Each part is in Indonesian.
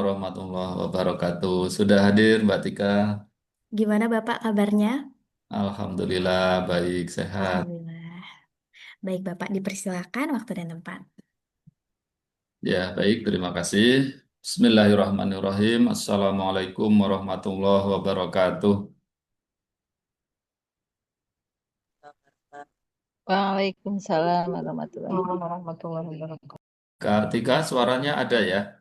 warahmatullahi wabarakatuh. Sudah hadir Mbak Tika? Gimana Bapak kabarnya? Alhamdulillah baik sehat. Alhamdulillah. Baik Bapak, dipersilakan waktu dan tempat. Ya baik, terima kasih. Bismillahirrahmanirrahim. Assalamualaikum warahmatullahi wabarakatuh. Waalaikumsalam warahmatullahi Kak Tika, suaranya ada ya?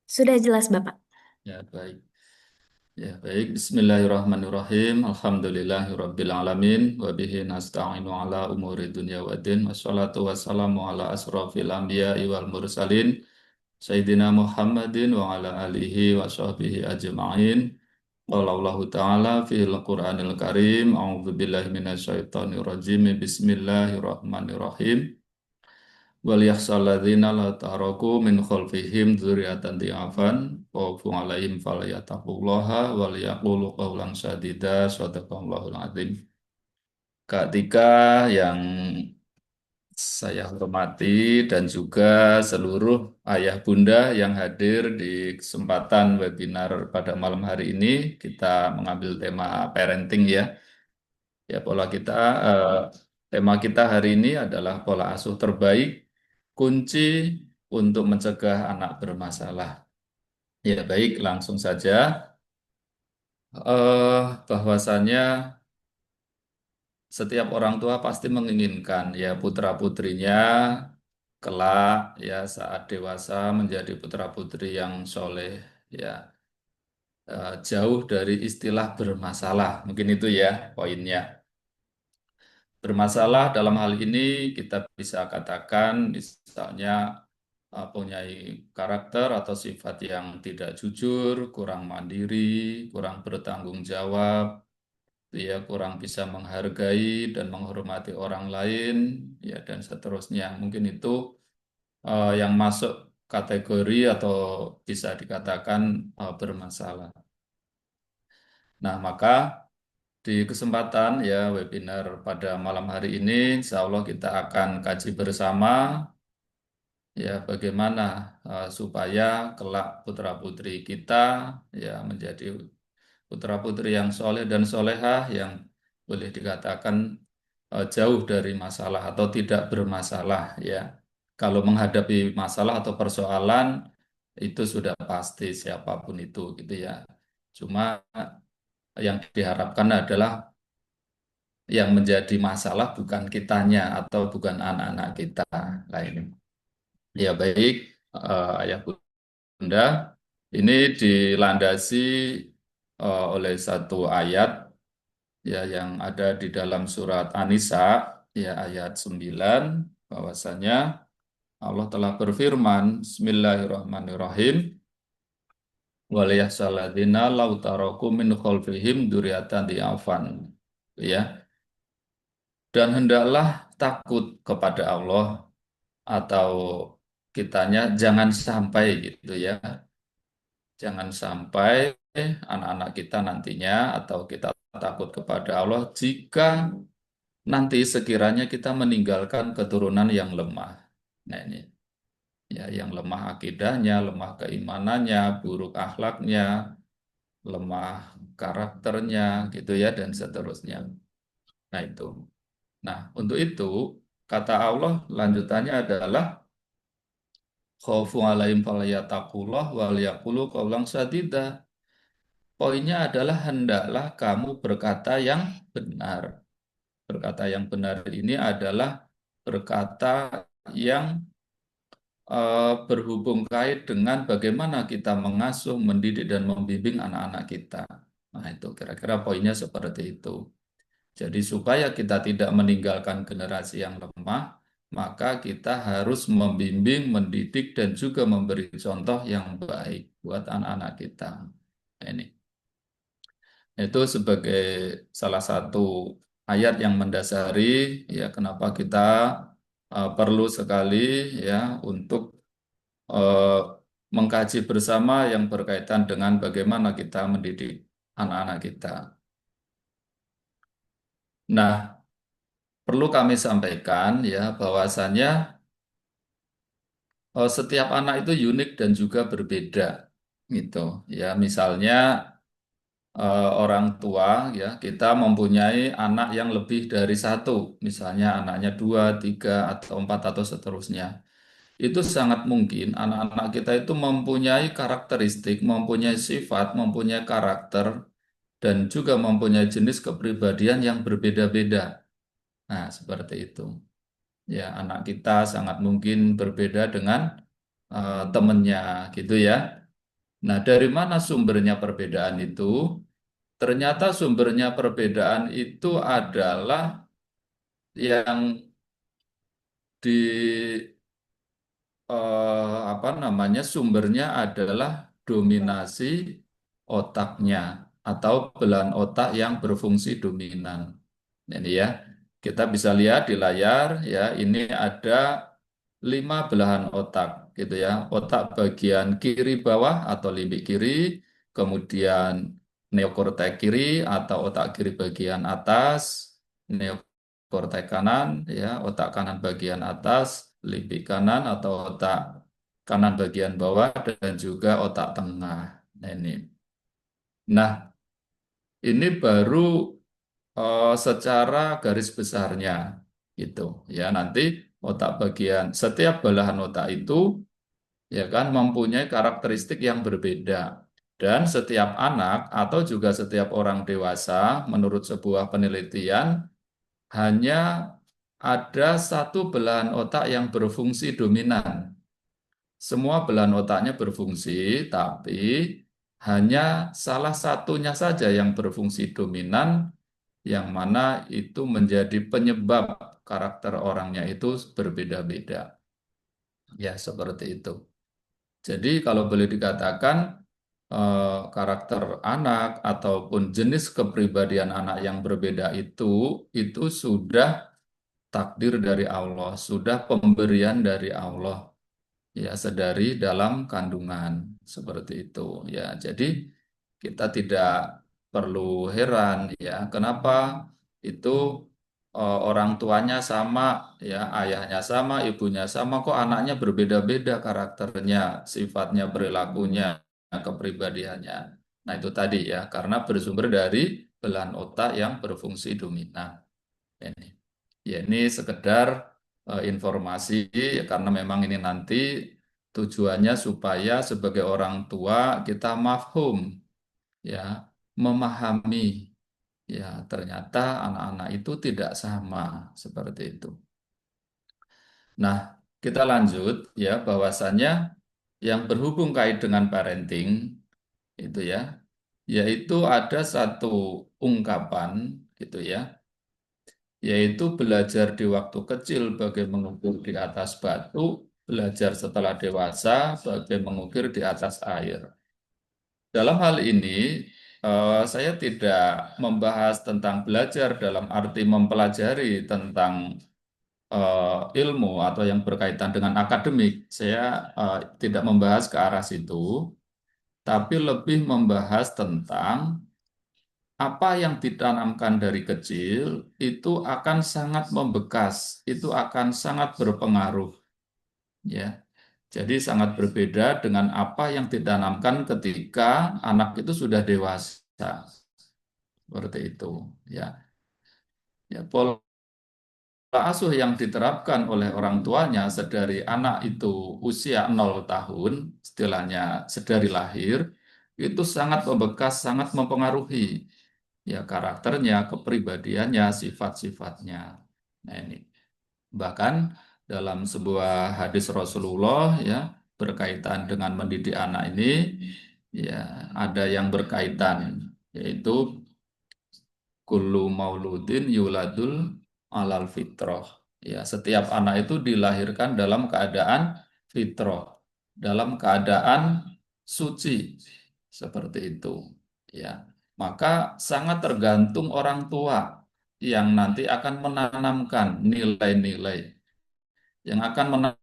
Sudah jelas Bapak. Ya baik. Ya baik. Bismillahirrahmanirrahim. Alhamdulillahirabbil alamin wa bihi nasta'inu ala umuri dunya waddin. Wassalatu wassalamu ala asrofil anbiya'i wal mursalin. Sayyidina Muhammadin wa ala alihi wa sahbihi ajma'in. Qala Allah Ta'ala fil Qur'anil Karim. A'udzu billahi minasyaitonir rajim. Bismillahirrahmanirrahim. Wal yakhshal ladzina la taraku min khalfihim dzurriyyatan dhi'afan khawfu 'alaihim falyattaqullaha wal yaqulu qawlan sadida. Shadaqallahul adzim. Kak Tika yang saya hormati dan juga seluruh ayah bunda yang hadir di kesempatan webinar pada malam hari ini, kita mengambil tema parenting ya. Ya pola kita, eh, tema kita hari ini adalah pola asuh terbaik, kunci untuk mencegah anak bermasalah. Ya baik, langsung saja. Bahwasannya setiap orang tua pasti menginginkan ya putra-putrinya kelak ya saat dewasa menjadi putra-putri yang soleh ya, jauh dari istilah bermasalah. Mungkin itu ya poinnya. Bermasalah dalam hal ini kita bisa katakan misalnya punya karakter atau sifat yang tidak jujur, kurang mandiri, kurang bertanggung jawab, ya kurang bisa menghargai dan menghormati orang lain, ya dan seterusnya. Mungkin itu yang masuk kategori atau bisa dikatakan bermasalah. Nah, maka di kesempatan ya webinar pada malam hari ini, insya Allah kita akan kaji bersama ya bagaimana supaya kelak putra-putri kita ya menjadi putra-putri yang soleh dan solehah yang boleh dikatakan jauh dari masalah atau tidak bermasalah ya. Kalau menghadapi masalah atau persoalan itu sudah pasti siapapun itu gitu ya. Cuma yang diharapkan adalah yang menjadi masalah bukan kitanya atau bukan anak-anak kita lain. Ya baik, ayah bunda, ini dilandasi oleh satu ayat ya yang ada di dalam surat An-Nisa ya ayat 9 bahwasanya Allah telah berfirman Bismillahirrahmanirrahim waliyahsaladzina law taraku min khalfihim dzurriyyatan dhi'afan ya, dan hendaklah takut kepada Allah atau kitanya jangan sampai gitu ya, jangan sampai anak-anak kita nantinya atau kita takut kepada Allah jika nanti sekiranya kita meninggalkan keturunan yang lemah. Nah ini ya yang lemah akidahnya, lemah keimanannya, buruk akhlaknya, lemah karakternya gitu ya dan seterusnya. Nah itu. Nah, untuk itu kata Allah lanjutannya adalah khaufu alaihim falyataqullah wal yaqulu qawlan sadida. Poinnya adalah hendaklah kamu berkata yang benar. Berkata yang benar ini adalah berkata yang berhubung kait dengan bagaimana kita mengasuh, mendidik, dan membimbing anak-anak kita. Nah, itu kira-kira poinnya seperti itu. Jadi, supaya kita tidak meninggalkan generasi yang lemah, maka kita harus membimbing, mendidik, dan juga memberi contoh yang baik buat anak-anak kita. Nah, ini. Itu sebagai salah satu ayat yang mendasari ya kenapa kita perlu sekali ya untuk eh, mengkaji bersama yang berkaitan dengan bagaimana kita mendidik anak-anak kita. Nah, perlu kami sampaikan ya bahwasannya setiap anak itu unik dan juga berbeda. gitu. Ya, misalnya orang tua ya kita mempunyai anak yang lebih dari satu, misalnya anaknya dua, tiga, atau empat atau seterusnya. Itu sangat mungkin anak-anak kita itu mempunyai karakteristik, mempunyai sifat, mempunyai karakter, dan juga mempunyai jenis kepribadian yang berbeda-beda. Nah, seperti itu. Ya, anak kita sangat mungkin berbeda dengan temannya, gitu ya. Nah, dari mana sumbernya perbedaan itu? Ternyata sumbernya perbedaan itu adalah yang di apa namanya sumbernya adalah dominasi otaknya atau belahan otak yang berfungsi dominan. Ini ya, kita bisa lihat di layar ya, ini ada 5 belahan otak gitu ya. Otak bagian kiri bawah atau limbik kiri, kemudian neokortek kiri atau otak kiri bagian atas, neokortek kanan ya, otak kanan bagian atas, limbik kanan atau otak kanan bagian bawah dan juga otak tengah. Nah, ini. Nah, ini baru secara garis besarnya gitu ya. Nanti otak bagian setiap belahan otak itu ya kan mempunyai karakteristik yang berbeda. Dan setiap anak atau juga setiap orang dewasa menurut sebuah penelitian hanya ada satu belahan otak yang berfungsi dominan. Semua belahan otaknya berfungsi, tapi hanya salah satunya saja yang berfungsi dominan, yang mana itu menjadi penyebab karakter orangnya itu berbeda-beda. Ya, seperti itu. Jadi kalau boleh dikatakan karakter anak ataupun jenis kepribadian anak yang berbeda itu sudah takdir dari Allah, sudah pemberian dari Allah. Ya, sedari dalam kandungan seperti itu. Ya, jadi kita tidak perlu heran ya, kenapa itu orang tuanya sama, ya, ayahnya sama, ibunya sama, kok anaknya berbeda-beda karakternya, sifatnya, perilakunya, kepribadiannya. Nah, itu tadi ya, karena bersumber dari belahan otak yang berfungsi dominan. Ini. Ya, ini sekedar informasi ya, karena memang ini nanti tujuannya supaya sebagai orang tua kita mafhum ya, memahami ya ternyata anak-anak itu tidak sama seperti itu. Nah, kita lanjut ya bahwasannya yang berhubung kait dengan parenting itu ya, yaitu ada satu ungkapan gitu ya, yaitu belajar di waktu kecil bagai mengukir di atas batu, belajar setelah dewasa bagai mengukir di atas air. Dalam hal ini, saya tidak membahas tentang belajar dalam arti mempelajari tentang ilmu atau yang berkaitan dengan akademik. Saya tidak membahas ke arah situ, tapi lebih membahas tentang apa yang ditanamkan dari kecil itu akan sangat membekas, itu akan sangat berpengaruh, ya. Jadi sangat berbeda dengan apa yang ditanamkan ketika anak itu sudah dewasa, seperti itu, ya. Ya, pola asuh yang diterapkan oleh orang tuanya sedari anak itu usia 0 tahun, istilahnya sedari lahir, itu sangat membekas, sangat mempengaruhi ya karakternya, kepribadiannya, sifat-sifatnya. Nah, ini bahkan dalam sebuah hadis Rasulullah ya berkaitan dengan mendidik anak ini ya ada yang berkaitan yaitu kullu mauludin yuladul alal fitrah. Ya, setiap anak itu dilahirkan dalam keadaan fitrah, dalam keadaan suci seperti itu. Ya, maka sangat tergantung orang tua yang nanti akan menanamkan nilai-nilai, yang akan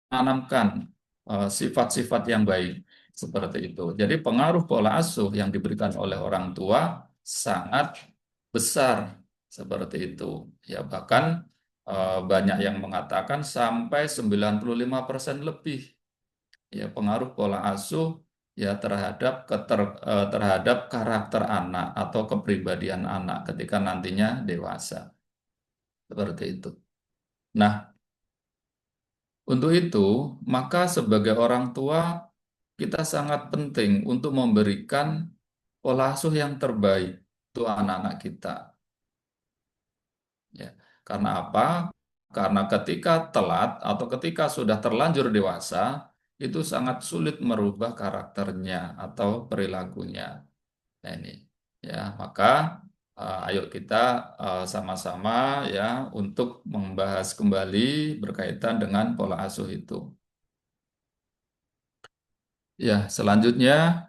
menanamkan sifat-sifat yang baik seperti itu. Jadi pengaruh pola asuh yang diberikan oleh orang tua sangat besar seperti itu. Ya bahkan banyak yang mengatakan sampai 95% lebih ya pengaruh pola asuh ya terhadap karakter anak atau kepribadian anak ketika nantinya dewasa. Seperti itu. Nah, untuk itu, maka sebagai orang tua kita sangat penting untuk memberikan pola asuh yang terbaik untuk anak-anak kita. Ya, karena apa? Karena ketika telat atau ketika sudah terlanjur dewasa, itu sangat sulit merubah karakternya atau perilakunya. Nah ini, ya maka ayo kita sama-sama ya untuk membahas kembali berkaitan dengan pola asuh itu. Ya, selanjutnya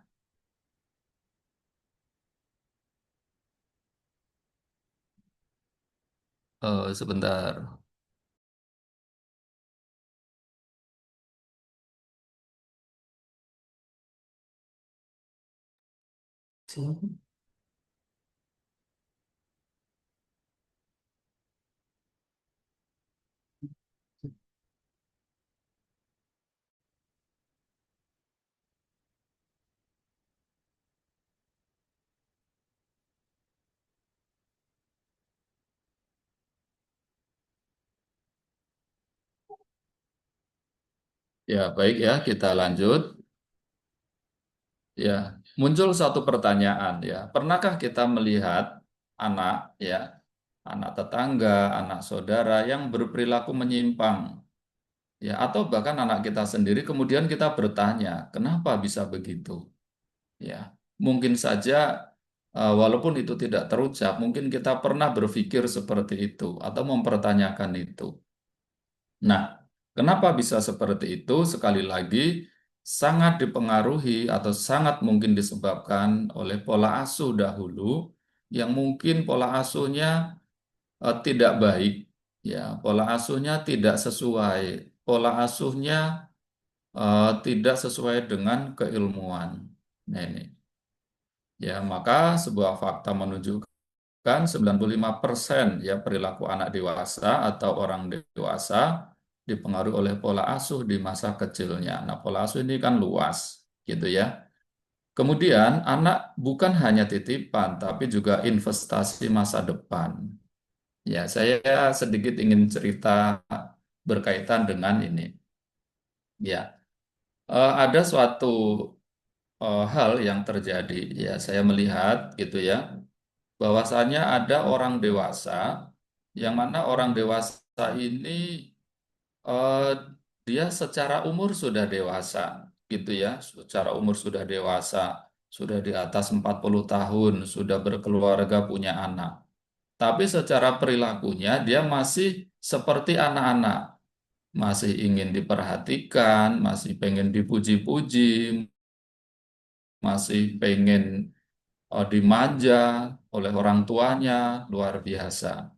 sebentar. Ya, baik ya, kita lanjut. Ya, muncul satu pertanyaan ya. Pernahkah kita melihat anak ya, anak tetangga, anak saudara yang berperilaku menyimpang ya, atau bahkan anak kita sendiri kemudian kita bertanya, kenapa bisa begitu? Ya, mungkin saja walaupun itu tidak terucap, mungkin kita pernah berpikir seperti itu atau mempertanyakan itu. Nah, kenapa bisa seperti itu? Sekali lagi, sangat dipengaruhi atau sangat mungkin disebabkan oleh pola asuh dahulu, yang mungkin pola asuhnya tidak baik, ya, pola asuhnya tidak sesuai, pola asuhnya tidak sesuai dengan keilmuan. Nah, ini, ya, maka sebuah fakta menunjukkan 95% ya perilaku anak dewasa atau orang dewasa dipengaruhi oleh pola asuh di masa kecilnya. Nah, pola asuh ini kan luas, gitu ya. Kemudian, anak bukan hanya titipan, tapi juga investasi masa depan. Ya, saya sedikit ingin cerita berkaitan dengan ini. Ya, ada suatu hal yang terjadi. Ya, saya melihat gitu ya, bahwasannya ada orang dewasa, yang mana orang dewasa ini eh, dia secara umur sudah dewasa, gitu ya, secara umur sudah dewasa, sudah di atas 40 tahun, sudah berkeluarga, punya anak. Tapi secara perilakunya dia masih seperti anak-anak, masih ingin diperhatikan, masih pengen dipuji-puji, masih pengen dimanja oleh orang tuanya, luar biasa.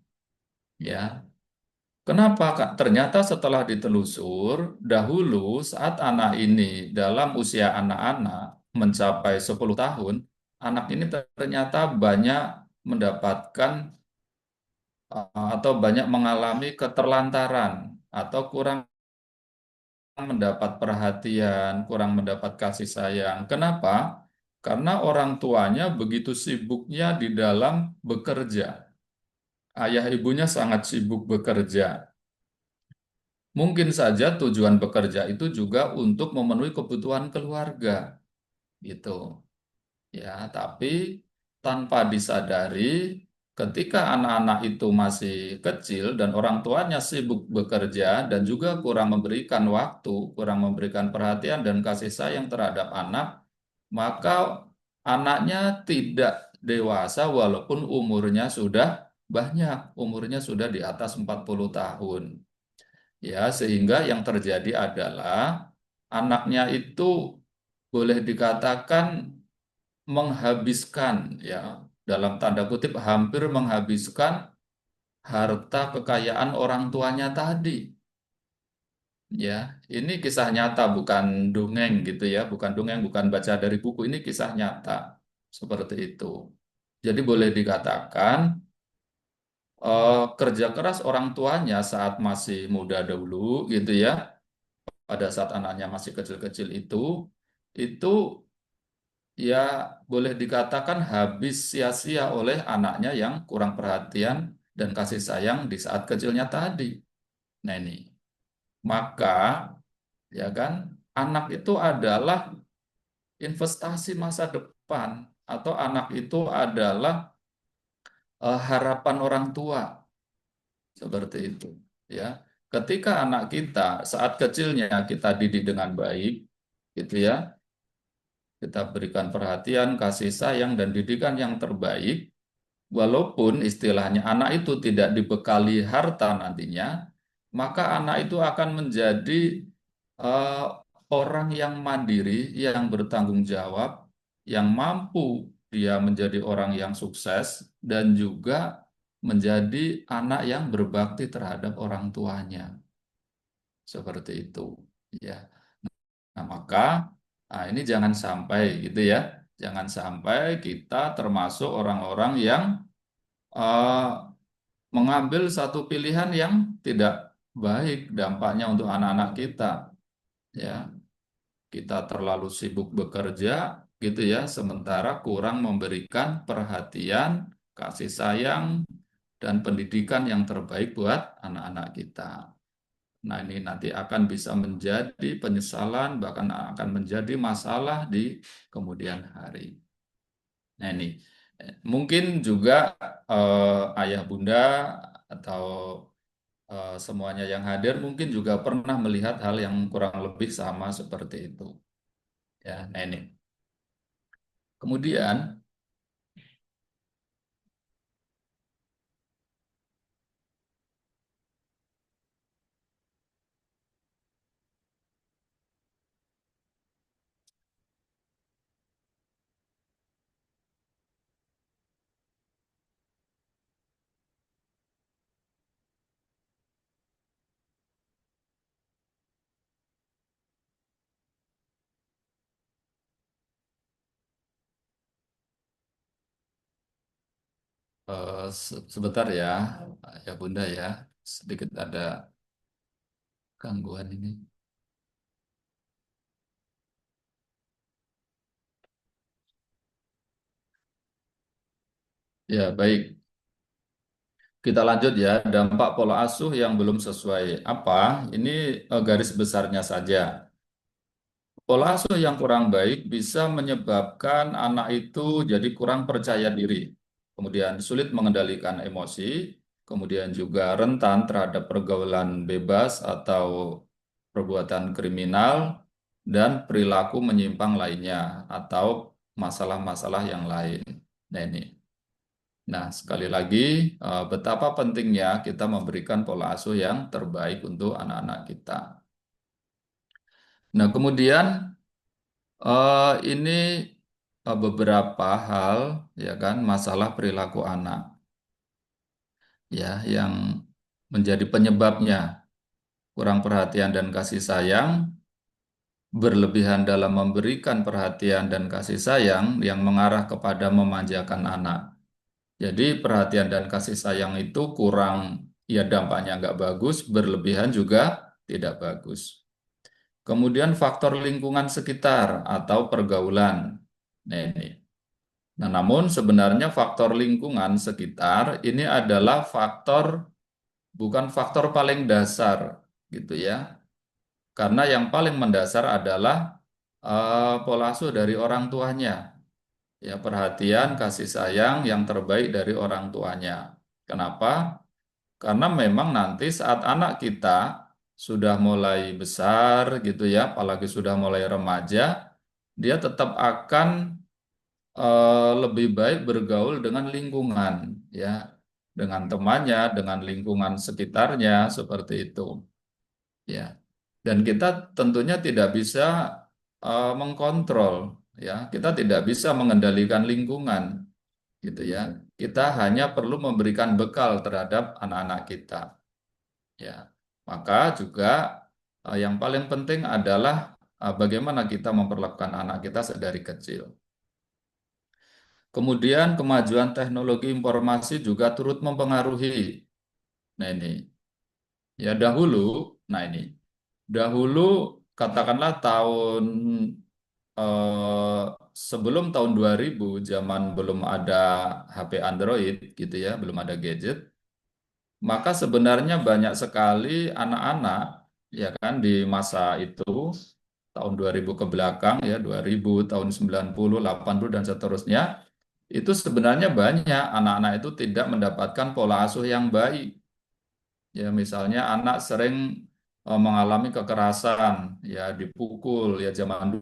Ya, kenapa, Kak? Ternyata setelah ditelusur, dahulu saat anak ini dalam usia anak-anak mencapai 10 tahun, anak ini ternyata banyak mendapatkan atau banyak mengalami keterlantaran atau kurang mendapat perhatian, kurang mendapat kasih sayang. Kenapa? Karena orang tuanya begitu sibuknya di dalam bekerja. Ayah ibunya sangat sibuk bekerja. Mungkin saja tujuan bekerja itu juga untuk memenuhi kebutuhan keluarga, gitu. Ya, tapi tanpa disadari, ketika anak-anak itu masih kecil dan orang tuanya sibuk bekerja dan juga kurang memberikan waktu, kurang memberikan perhatian dan kasih sayang terhadap anak, maka anaknya tidak dewasa walaupun umurnya sudah banyak, umurnya sudah di atas 40 tahun. Ya, sehingga yang terjadi adalah anaknya itu boleh dikatakan menghabiskan ya dalam tanda kutip hampir menghabiskan harta kekayaan orang tuanya tadi ya, ini kisah nyata bukan dongeng gitu ya, bukan dongeng, bukan baca dari buku, ini kisah nyata seperti itu. Jadi boleh dikatakan kerja keras orang tuanya saat masih muda dahulu gitu ya, pada saat anaknya masih kecil-kecil itu ya boleh dikatakan habis sia-sia oleh anaknya yang kurang perhatian dan kasih sayang di saat kecilnya tadi. Nah ini, maka ya kan, anak itu adalah investasi masa depan atau anak itu adalah harapan orang tua seperti itu. Ya, ketika anak kita saat kecilnya kita didik dengan baik, gitu ya, kita berikan perhatian, kasih sayang dan didikan yang terbaik. Walaupun istilahnya anak itu tidak dibekali harta nantinya, maka anak itu akan menjadi eh, orang yang mandiri, yang bertanggung jawab, yang mampu dia menjadi orang yang sukses dan juga menjadi anak yang berbakti terhadap orang tuanya. Seperti itu, ya. Nah, maka ini jangan sampai gitu ya. Jangan sampai kita termasuk orang-orang yang eh, mengambil satu pilihan yang tidak baik dampaknya untuk anak-anak kita. Ya, kita terlalu sibuk bekerja gitu ya, sementara kurang memberikan perhatian, kasih sayang, dan pendidikan yang terbaik buat anak-anak kita. Nah, ini nanti akan bisa menjadi penyesalan, bahkan akan menjadi masalah di kemudian hari. Nah, ini mungkin juga ayah bunda atau semuanya yang hadir mungkin juga pernah melihat hal yang kurang lebih sama seperti itu. Ya, nah ini. Kemudian sebentar ya, ya Bunda ya, sedikit ada gangguan ini. Ya, baik. Kita lanjut ya, dampak pola asuh yang belum sesuai. Apa? Ini garis besarnya saja. Pola asuh yang kurang baik bisa menyebabkan anak itu jadi kurang percaya diri, kemudian sulit mengendalikan emosi, kemudian juga rentan terhadap pergaulan bebas atau perbuatan kriminal, dan perilaku menyimpang lainnya, atau masalah-masalah yang lain. Nah, ini. Nah, sekali lagi, betapa pentingnya kita memberikan pola asuh yang terbaik untuk anak-anak kita. Nah, kemudian ini beberapa hal, ya kan, masalah perilaku anak, ya, yang menjadi penyebabnya kurang perhatian dan kasih sayang, berlebihan dalam memberikan perhatian dan kasih sayang yang mengarah kepada memanjakan anak. Jadi perhatian dan kasih sayang itu kurang, ya dampaknya nggak bagus, berlebihan juga tidak bagus. Kemudian faktor lingkungan sekitar atau pergaulan. Nah, ini. Nah, namun sebenarnya faktor lingkungan sekitar ini adalah bukan faktor paling dasar, gitu ya. Karena yang paling mendasar adalah pola asuh dari orang tuanya. Ya, perhatian, kasih sayang yang terbaik dari orang tuanya. Kenapa? Karena memang nanti saat anak kita sudah mulai besar gitu ya, apalagi sudah mulai remaja, dia tetap akan lebih baik bergaul dengan lingkungan, ya, dengan temannya, dengan lingkungan sekitarnya, seperti itu, ya. Dan kita tentunya tidak bisa mengkontrol, ya, kita tidak bisa mengendalikan lingkungan, gitu ya. Kita hanya perlu memberikan bekal terhadap anak-anak kita, ya. Maka juga yang paling penting adalah bagaimana kita memperlakukan anak kita sedari kecil. Kemudian kemajuan teknologi informasi juga turut mempengaruhi. Nah ini, ya dahulu, nah ini, dahulu katakanlah tahun sebelum tahun 2000, zaman belum ada HP Android gitu ya, belum ada gadget, maka sebenarnya banyak sekali anak-anak ya kan di masa itu tahun 2000 ke belakang ya, 2000 tahun 90, 80 dan seterusnya, itu sebenarnya banyak anak-anak itu tidak mendapatkan pola asuh yang baik. Ya misalnya anak sering mengalami kekerasan, ya dipukul, ya zaman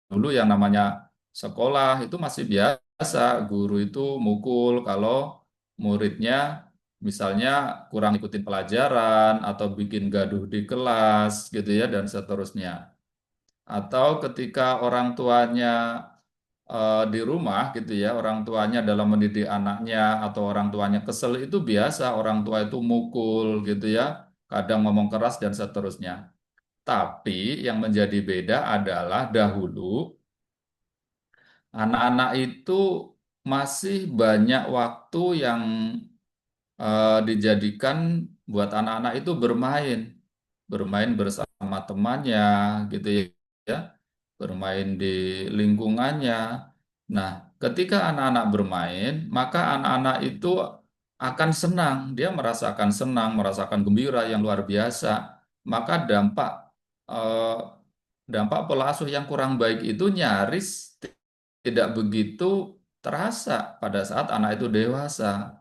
dulu yang namanya sekolah itu masih biasa, guru itu mukul kalau muridnya misalnya kurang ikutin pelajaran atau bikin gaduh di kelas gitu ya dan seterusnya. Atau ketika orang tuanya di rumah gitu ya, orang tuanya dalam mendidik anaknya atau orang tuanya kesel itu biasa, orang tua itu mukul gitu ya, kadang ngomong keras dan seterusnya. Tapi yang menjadi beda adalah dahulu anak-anak itu masih banyak waktu yang dijadikan buat anak-anak itu bermain, bermain bersama temannya gitu ya, bermain di lingkungannya. Nah, ketika anak-anak bermain, maka anak-anak itu akan senang, dia merasakan senang, merasakan gembira yang luar biasa. Maka eh, dampak pola asuh yang kurang baik itu nyaris tidak begitu terasa pada saat anak itu dewasa.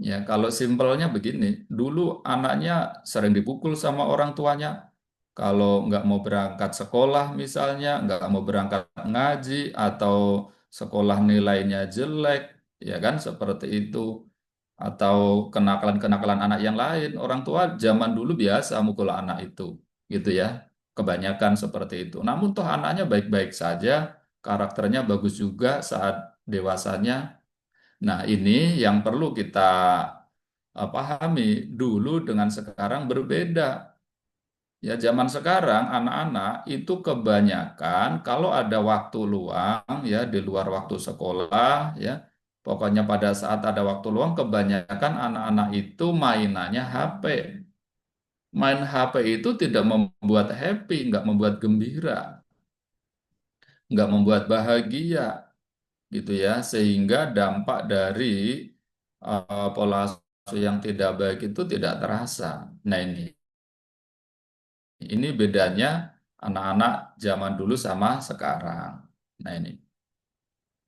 Ya, kalau simpelnya begini, dulu anaknya sering dipukul sama orang tuanya. Kalau nggak mau berangkat sekolah misalnya, nggak mau berangkat ngaji, atau sekolah nilainya jelek, ya kan, seperti itu. Atau kenakalan-kenakalan anak yang lain, orang tua zaman dulu biasa mukul anak itu, gitu ya. Kebanyakan seperti itu. Namun toh anaknya baik-baik saja, karakternya bagus juga saat dewasanya. Nah, ini yang perlu kita pahami dulu dengan sekarang berbeda. Ya, zaman sekarang anak-anak itu kebanyakan kalau ada waktu luang ya di luar waktu sekolah ya, pokoknya pada saat ada waktu luang kebanyakan anak-anak itu mainannya HP. Main HP itu tidak membuat happy, nggak membuat gembira, nggak membuat bahagia gitu ya, sehingga dampak dari pola asuh yang tidak baik itu tidak terasa. Nah ini bedanya anak-anak zaman dulu sama sekarang. Nah ini.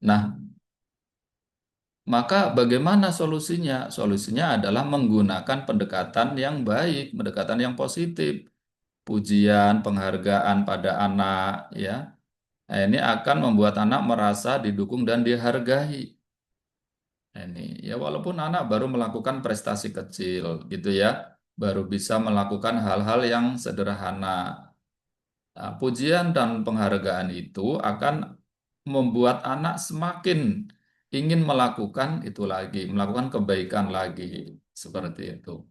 Nah, maka bagaimana solusinya? Solusinya adalah menggunakan pendekatan yang baik, pendekatan yang positif, pujian, penghargaan pada anak, ya. Nah, ini akan membuat anak merasa didukung dan dihargai. Nah, ini ya walaupun anak baru melakukan prestasi kecil gitu ya, baru bisa melakukan hal-hal yang sederhana. Nah, pujian dan penghargaan itu akan membuat anak semakin ingin melakukan itu lagi, melakukan kebaikan lagi, seperti itu.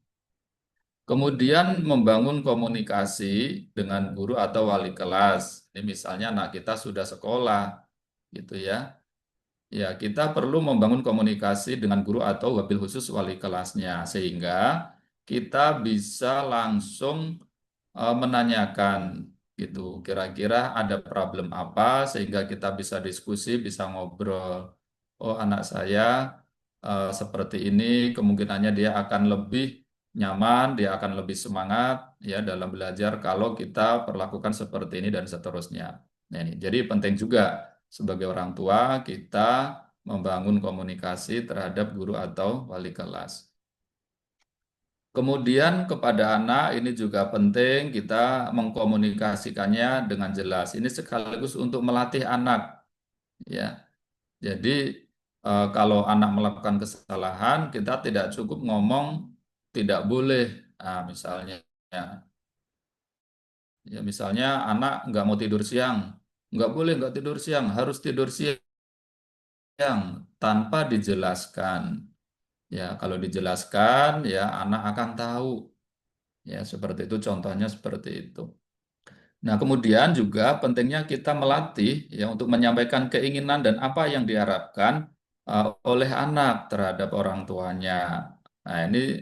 Kemudian membangun komunikasi dengan guru atau wali kelas. Ini misalnya anak kita sudah sekolah, gitu ya. Ya, kita perlu membangun komunikasi dengan guru atau wabil khusus wali kelasnya, sehingga kita bisa langsung menanyakan gitu. Kira-kira ada problem apa sehingga kita bisa diskusi, bisa ngobrol. Oh, anak saya seperti ini, kemungkinannya dia akan lebih nyaman, dia akan lebih semangat ya dalam belajar kalau kita perlakukan seperti ini dan seterusnya. Nah, ini. Jadi penting juga sebagai orang tua kita membangun komunikasi terhadap guru atau wali kelas. Kemudian kepada anak ini juga penting kita mengkomunikasikannya dengan jelas. Ini sekaligus untuk melatih anak, ya. Jadi kalau anak melakukan kesalahan, kita tidak cukup ngomong tidak boleh. Nah, misalnya, ya misalnya anak nggak mau tidur siang, nggak boleh nggak tidur siang, harus tidur siang tanpa dijelaskan. Ya, kalau dijelaskan, ya anak akan tahu. Ya, seperti itu contohnya seperti itu. Nah, kemudian juga pentingnya kita melatih ya untuk menyampaikan keinginan dan apa yang diharapkan oleh anak terhadap orang tuanya. Nah, ini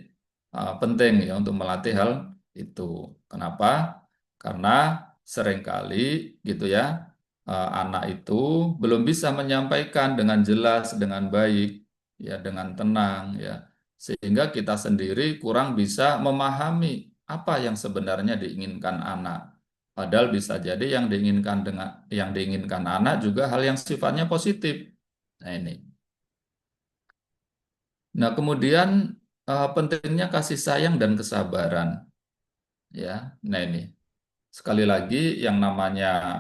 penting ya untuk melatih hal itu. Kenapa? Karena seringkali gitu ya, anak itu belum bisa menyampaikan dengan jelas, dengan baik, ya, dengan tenang, ya, sehingga kita sendiri kurang bisa memahami apa yang sebenarnya diinginkan anak. Padahal bisa jadi yang diinginkan anak juga hal yang sifatnya positif. Nah ini. Nah kemudian pentingnya kasih sayang dan kesabaran, ya. Nah ini. Sekali lagi, yang namanya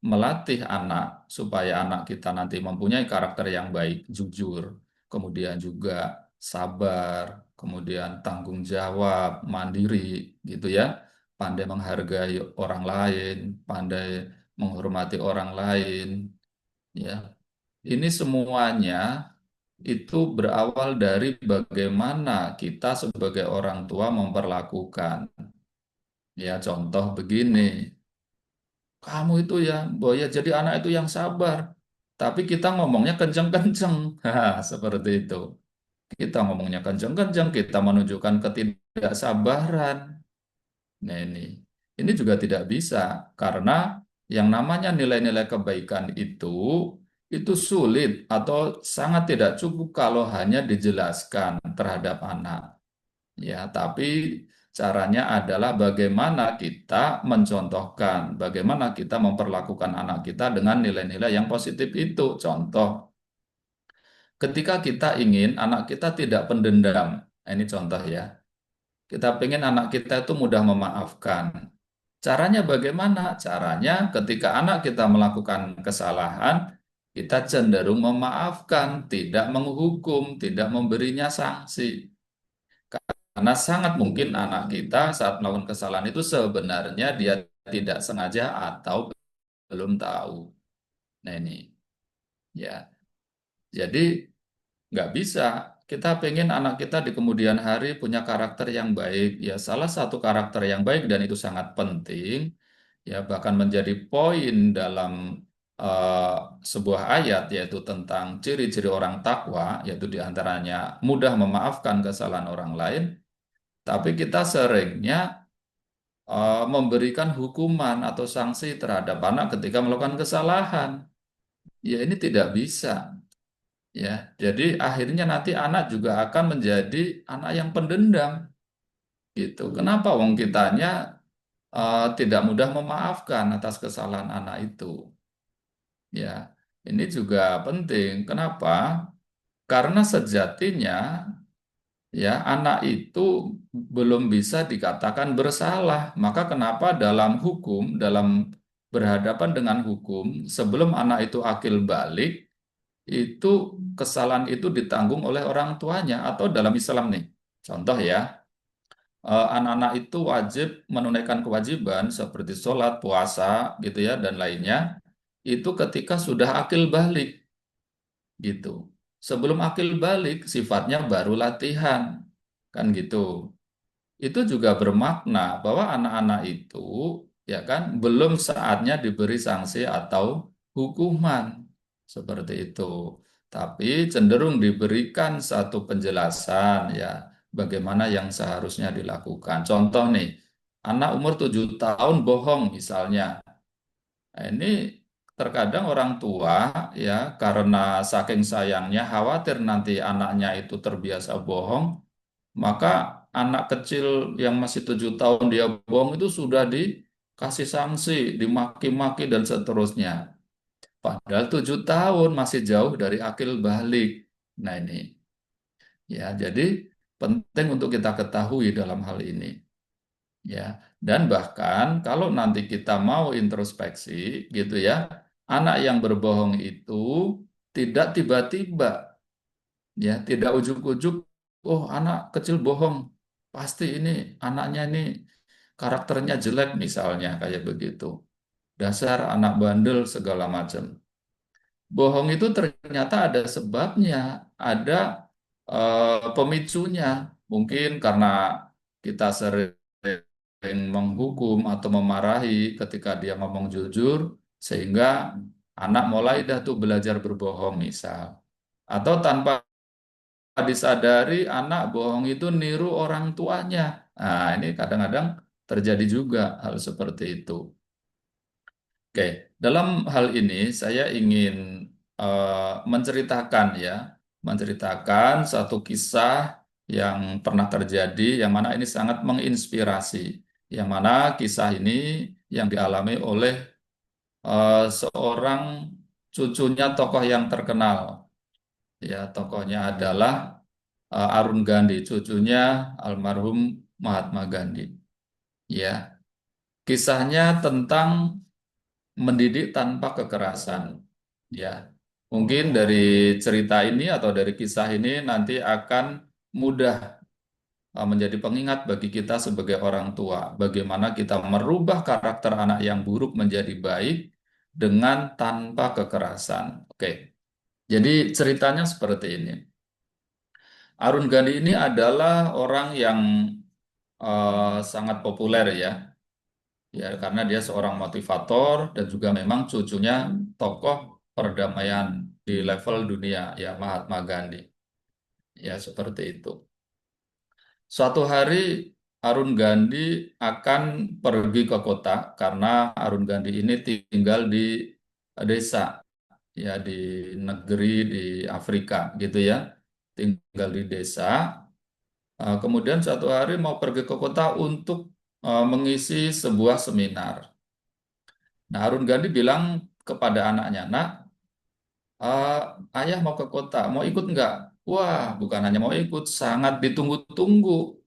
melatih anak supaya anak kita nanti mempunyai karakter yang baik, jujur, kemudian juga sabar, kemudian tanggung jawab, mandiri, gitu ya, pandai menghargai orang lain, pandai menghormati orang lain, ya. Ini semuanya itu berawal dari bagaimana kita sebagai orang tua memperlakukan. Ya, contoh begini. Kamu itu ya, Boy, ya jadi anak itu yang sabar. Tapi kita ngomongnya kenceng-kenceng. Seperti itu. Kita ngomongnya kenceng-kenceng, kita menunjukkan ketidaksabaran. Nah ini juga tidak bisa karena yang namanya nilai-nilai kebaikan itu sulit atau sangat tidak cukup kalau hanya dijelaskan terhadap anak. Ya, tapi caranya adalah bagaimana kita mencontohkan, bagaimana kita memperlakukan anak kita dengan nilai-nilai yang positif itu. Contoh, ketika kita ingin anak kita tidak pendendam, nah, ini contoh ya. Kita ingin anak kita itu mudah memaafkan. Caranya bagaimana? Caranya ketika anak kita melakukan kesalahan, kita cenderung memaafkan, tidak menghukum, tidak memberinya sanksi. Karena sangat mungkin anak kita saat melakukan kesalahan itu sebenarnya dia tidak sengaja atau belum tahu. Nah ini, ya. Jadi nggak bisa. Kita pengen anak kita di kemudian hari punya karakter yang baik. Ya, salah satu karakter yang baik dan itu sangat penting, ya bahkan menjadi poin dalam eh, sebuah ayat yaitu tentang ciri-ciri orang takwa, yaitu diantaranya mudah memaafkan kesalahan orang lain. Tapi kita seringnya memberikan hukuman atau sanksi terhadap anak ketika melakukan kesalahan. Ya ini tidak bisa, ya. Jadi akhirnya nanti anak juga akan menjadi anak yang pendendam gitu. Kenapa wong kitanya tidak mudah memaafkan atas kesalahan anak itu? Ya, ini juga penting. Kenapa? Karena sejatinya, ya, anak itu belum bisa dikatakan bersalah. Maka kenapa dalam hukum, dalam berhadapan dengan hukum, sebelum anak itu akil balik, itu kesalahan itu ditanggung oleh orang tuanya atau dalam Islam nih. Contoh ya, anak-anak itu wajib menunaikan kewajiban seperti sholat, puasa, gitu ya, dan lainnya. Itu ketika sudah akil balik, gitu. Sebelum akil balik, sifatnya baru latihan, kan gitu. Itu juga bermakna bahwa anak-anak itu, ya kan, belum saatnya diberi sanksi atau hukuman seperti itu, tapi cenderung diberikan satu penjelasan, ya, bagaimana yang seharusnya dilakukan. Contoh nih, anak umur 7 tahun bohong misalnya. Nah, ini terkadang orang tua, ya, karena saking sayangnya khawatir nanti anaknya itu terbiasa bohong, maka anak kecil yang masih 7 tahun dia bohong itu sudah dikasih sanksi, dimaki-maki dan seterusnya. Padahal 7 tahun masih jauh dari akil balik. Nah ini, ya, jadi penting untuk kita ketahui dalam hal ini, ya. Dan bahkan kalau nanti kita mau introspeksi, gitu ya, anak yang berbohong itu tidak tiba-tiba, ya, tidak ujuk-ujuk, oh anak kecil bohong, pasti ini anaknya ini karakternya jelek misalnya kayak begitu. Dasar anak bandel segala macam. Bohong itu ternyata ada sebabnya, ada pemicunya. Mungkin karena kita sering menghukum atau memarahi ketika dia ngomong jujur, sehingga anak mulai dah tuh belajar berbohong misal. Atau tanpa disadari anak bohong itu niru orang tuanya. Nah, ini kadang-kadang terjadi juga hal seperti itu. Oke, dalam hal ini saya ingin menceritakan satu kisah yang pernah terjadi, yang mana ini sangat menginspirasi, yang mana kisah ini yang dialami oleh seorang cucunya tokoh yang terkenal. Ya, tokohnya adalah Arun Gandhi, cucunya almarhum Mahatma Gandhi. Ya, kisahnya tentang mendidik tanpa kekerasan. Ya, mungkin dari cerita ini atau dari kisah ini nanti akan mudah menjadi pengingat bagi kita sebagai orang tua, bagaimana kita merubah karakter anak yang buruk menjadi baik dengan tanpa kekerasan. Oke, jadi ceritanya seperti ini. Arun Gandhi ini adalah orang yang sangat populer ya, ya karena dia seorang motivator dan juga memang cucunya tokoh perdamaian di level dunia ya, Mahatma Gandhi. Ya seperti itu. Suatu hari Arun Gandhi akan pergi ke kota karena Arun Gandhi ini tinggal di desa ya, di negeri di Afrika gitu ya. Tinggal di desa. Kemudian suatu hari mau pergi ke kota untuk mengisi sebuah seminar. Nah, Arun Gandhi bilang kepada anaknya, "Nak, eh, ayah mau ke kota, mau ikut nggak?" Wah, bukan hanya mau ikut, sangat ditunggu-tunggu.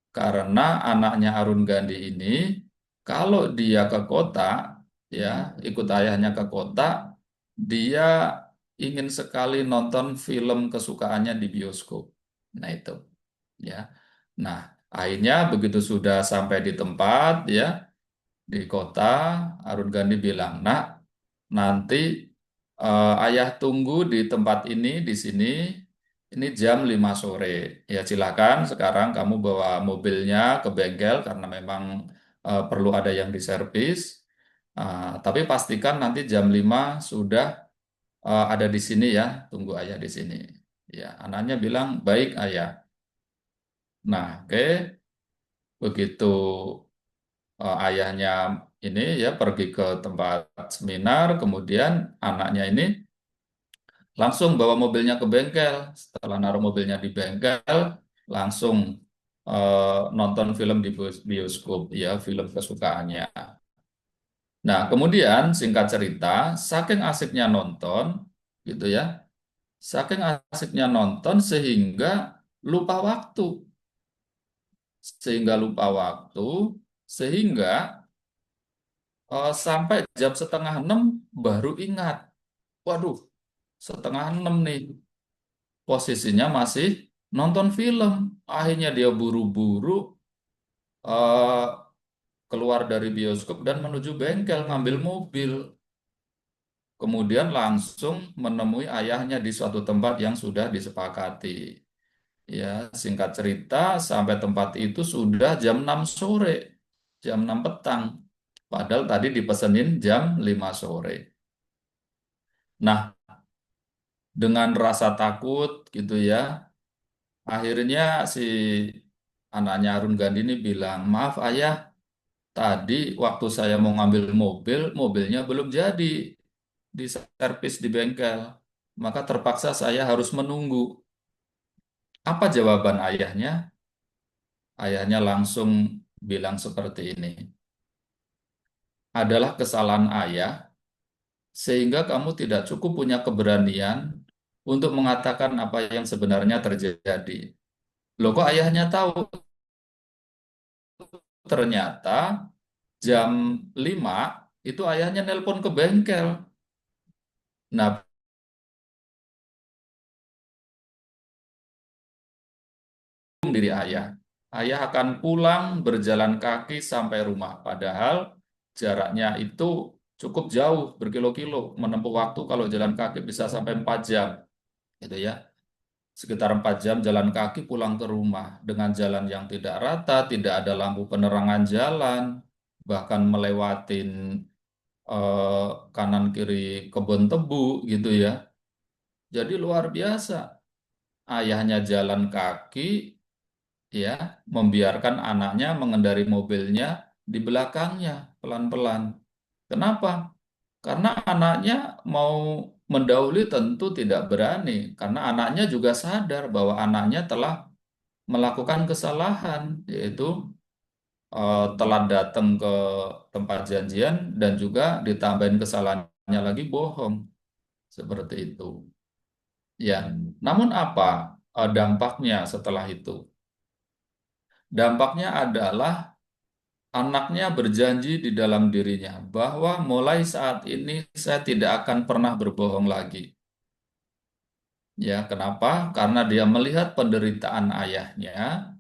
Karena anaknya Arun Gandhi ini, kalau dia ke kota, ya, ikut ayahnya ke kota, dia ingin sekali nonton film kesukaannya di bioskop. Nah, itu, ya. Nah, akhirnya begitu sudah sampai di tempat, ya, di kota, Arun Gandhi bilang, "Nak, nanti ayah tunggu di tempat ini, di sini. Ini jam 5 sore. Ya silakan sekarang kamu bawa mobilnya ke bengkel karena memang perlu ada yang diservis. Tapi pastikan nanti jam 5 sudah ada di sini ya, tunggu ayah di sini." Ya, anaknya bilang, "Baik ayah." Nah, oke, begitu ayahnya ini ya pergi ke tempat seminar, kemudian anaknya ini langsung bawa mobilnya ke bengkel. Setelah naruh mobilnya di bengkel, langsung nonton film di bioskop, ya film kesukaannya. Nah, kemudian singkat cerita, saking asiknya nonton, gitu ya, saking asiknya nonton lupa waktu, sehingga lupa waktu, sehingga sampai jam setengah 6 baru ingat, waduh, setengah 6 nih, posisinya masih nonton film. Akhirnya dia buru-buru eh, keluar dari bioskop dan menuju bengkel ngambil mobil. Kemudian langsung menemui ayahnya di suatu tempat yang sudah disepakati. Ya, singkat cerita, sampai tempat itu sudah jam 6 sore, jam 6 petang. Padahal tadi dipesenin jam 5 sore. Nah, dengan rasa takut gitu ya, akhirnya si anaknya Arun Gandhi ini bilang, "Maaf ayah, tadi waktu saya mau ngambil mobil, mobilnya belum jadi di servis di bengkel. Maka terpaksa saya harus menunggu." Apa jawaban ayahnya? Ayahnya langsung bilang seperti ini, "Adalah kesalahan ayah, sehingga kamu tidak cukup punya keberanian untuk mengatakan apa yang sebenarnya terjadi." Loh kok ayahnya tahu? Ternyata jam 5 itu ayahnya nelpon ke bengkel. Nah, diri ayah. Ayah akan pulang berjalan kaki sampai rumah. Padahal jaraknya itu cukup jauh, berkilo-kilo. Menempuh waktu kalau jalan kaki bisa sampai 4 jam. Gitu ya. Sekitar 4 jam jalan kaki pulang ke rumah. Dengan jalan yang tidak rata, tidak ada lampu penerangan jalan. Bahkan melewatin kanan kiri kebun tebu gitu ya. Jadi luar biasa. Ayahnya jalan kaki ya, membiarkan anaknya mengendari mobilnya di belakangnya pelan-pelan. Kenapa? Karena anaknya mau mendahului tentu tidak berani, karena anaknya juga sadar bahwa anaknya telah melakukan kesalahan, yaitu telat datang ke tempat janjian dan juga ditambahin kesalahannya lagi bohong, seperti itu. Ya, namun apa dampaknya setelah itu? Dampaknya adalah anaknya berjanji di dalam dirinya bahwa mulai saat ini saya tidak akan pernah berbohong lagi. Ya, kenapa? Karena dia melihat penderitaan ayahnya,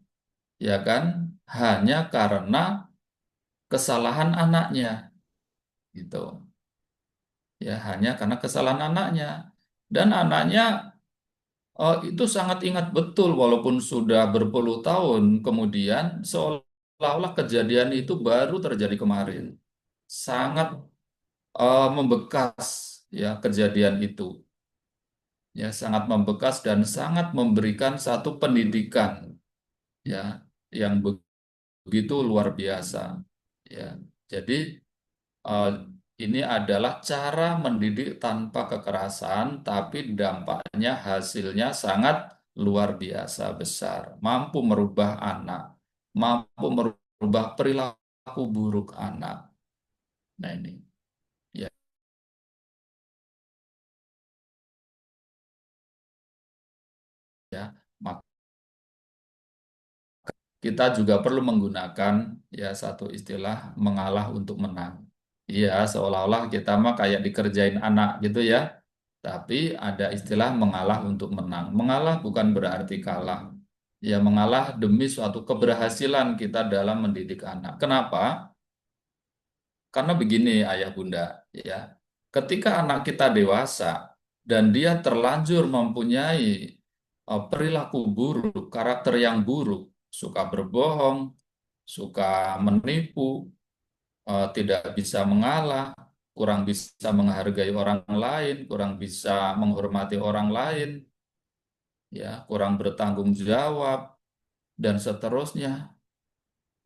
ya kan, hanya karena kesalahan anaknya, gitu. Ya, hanya karena kesalahan anaknya. Dan anaknya itu sangat ingat betul, walaupun sudah berpuluh tahun kemudian, seolah-olah kejadian itu baru terjadi kemarin. Sangat membekas, ya, kejadian itu. Ya, sangat membekas dan sangat memberikan satu pendidikan, ya, yang begitu luar biasa. Ya, jadi eh, ini adalah cara mendidik tanpa kekerasan, tapi dampaknya hasilnya sangat luar biasa besar. Mampu merubah anak, mampu merubah perilaku buruk anak. Nah ini, ya, ya. Kita juga perlu menggunakan, ya, satu istilah mengalah untuk menang. Iya, seolah-olah kita mah kayak dikerjain anak gitu ya. Tapi ada istilah mengalah untuk menang. Mengalah bukan berarti kalah. Ya, mengalah demi suatu keberhasilan kita dalam mendidik anak. Kenapa? Karena begini, ayah bunda, ya. Ketika anak kita dewasa dan dia terlanjur mempunyai perilaku buruk, karakter yang buruk, suka berbohong, suka menipu, tidak bisa mengalah, kurang bisa menghargai orang lain, kurang bisa menghormati orang lain, ya, kurang bertanggung jawab, dan seterusnya.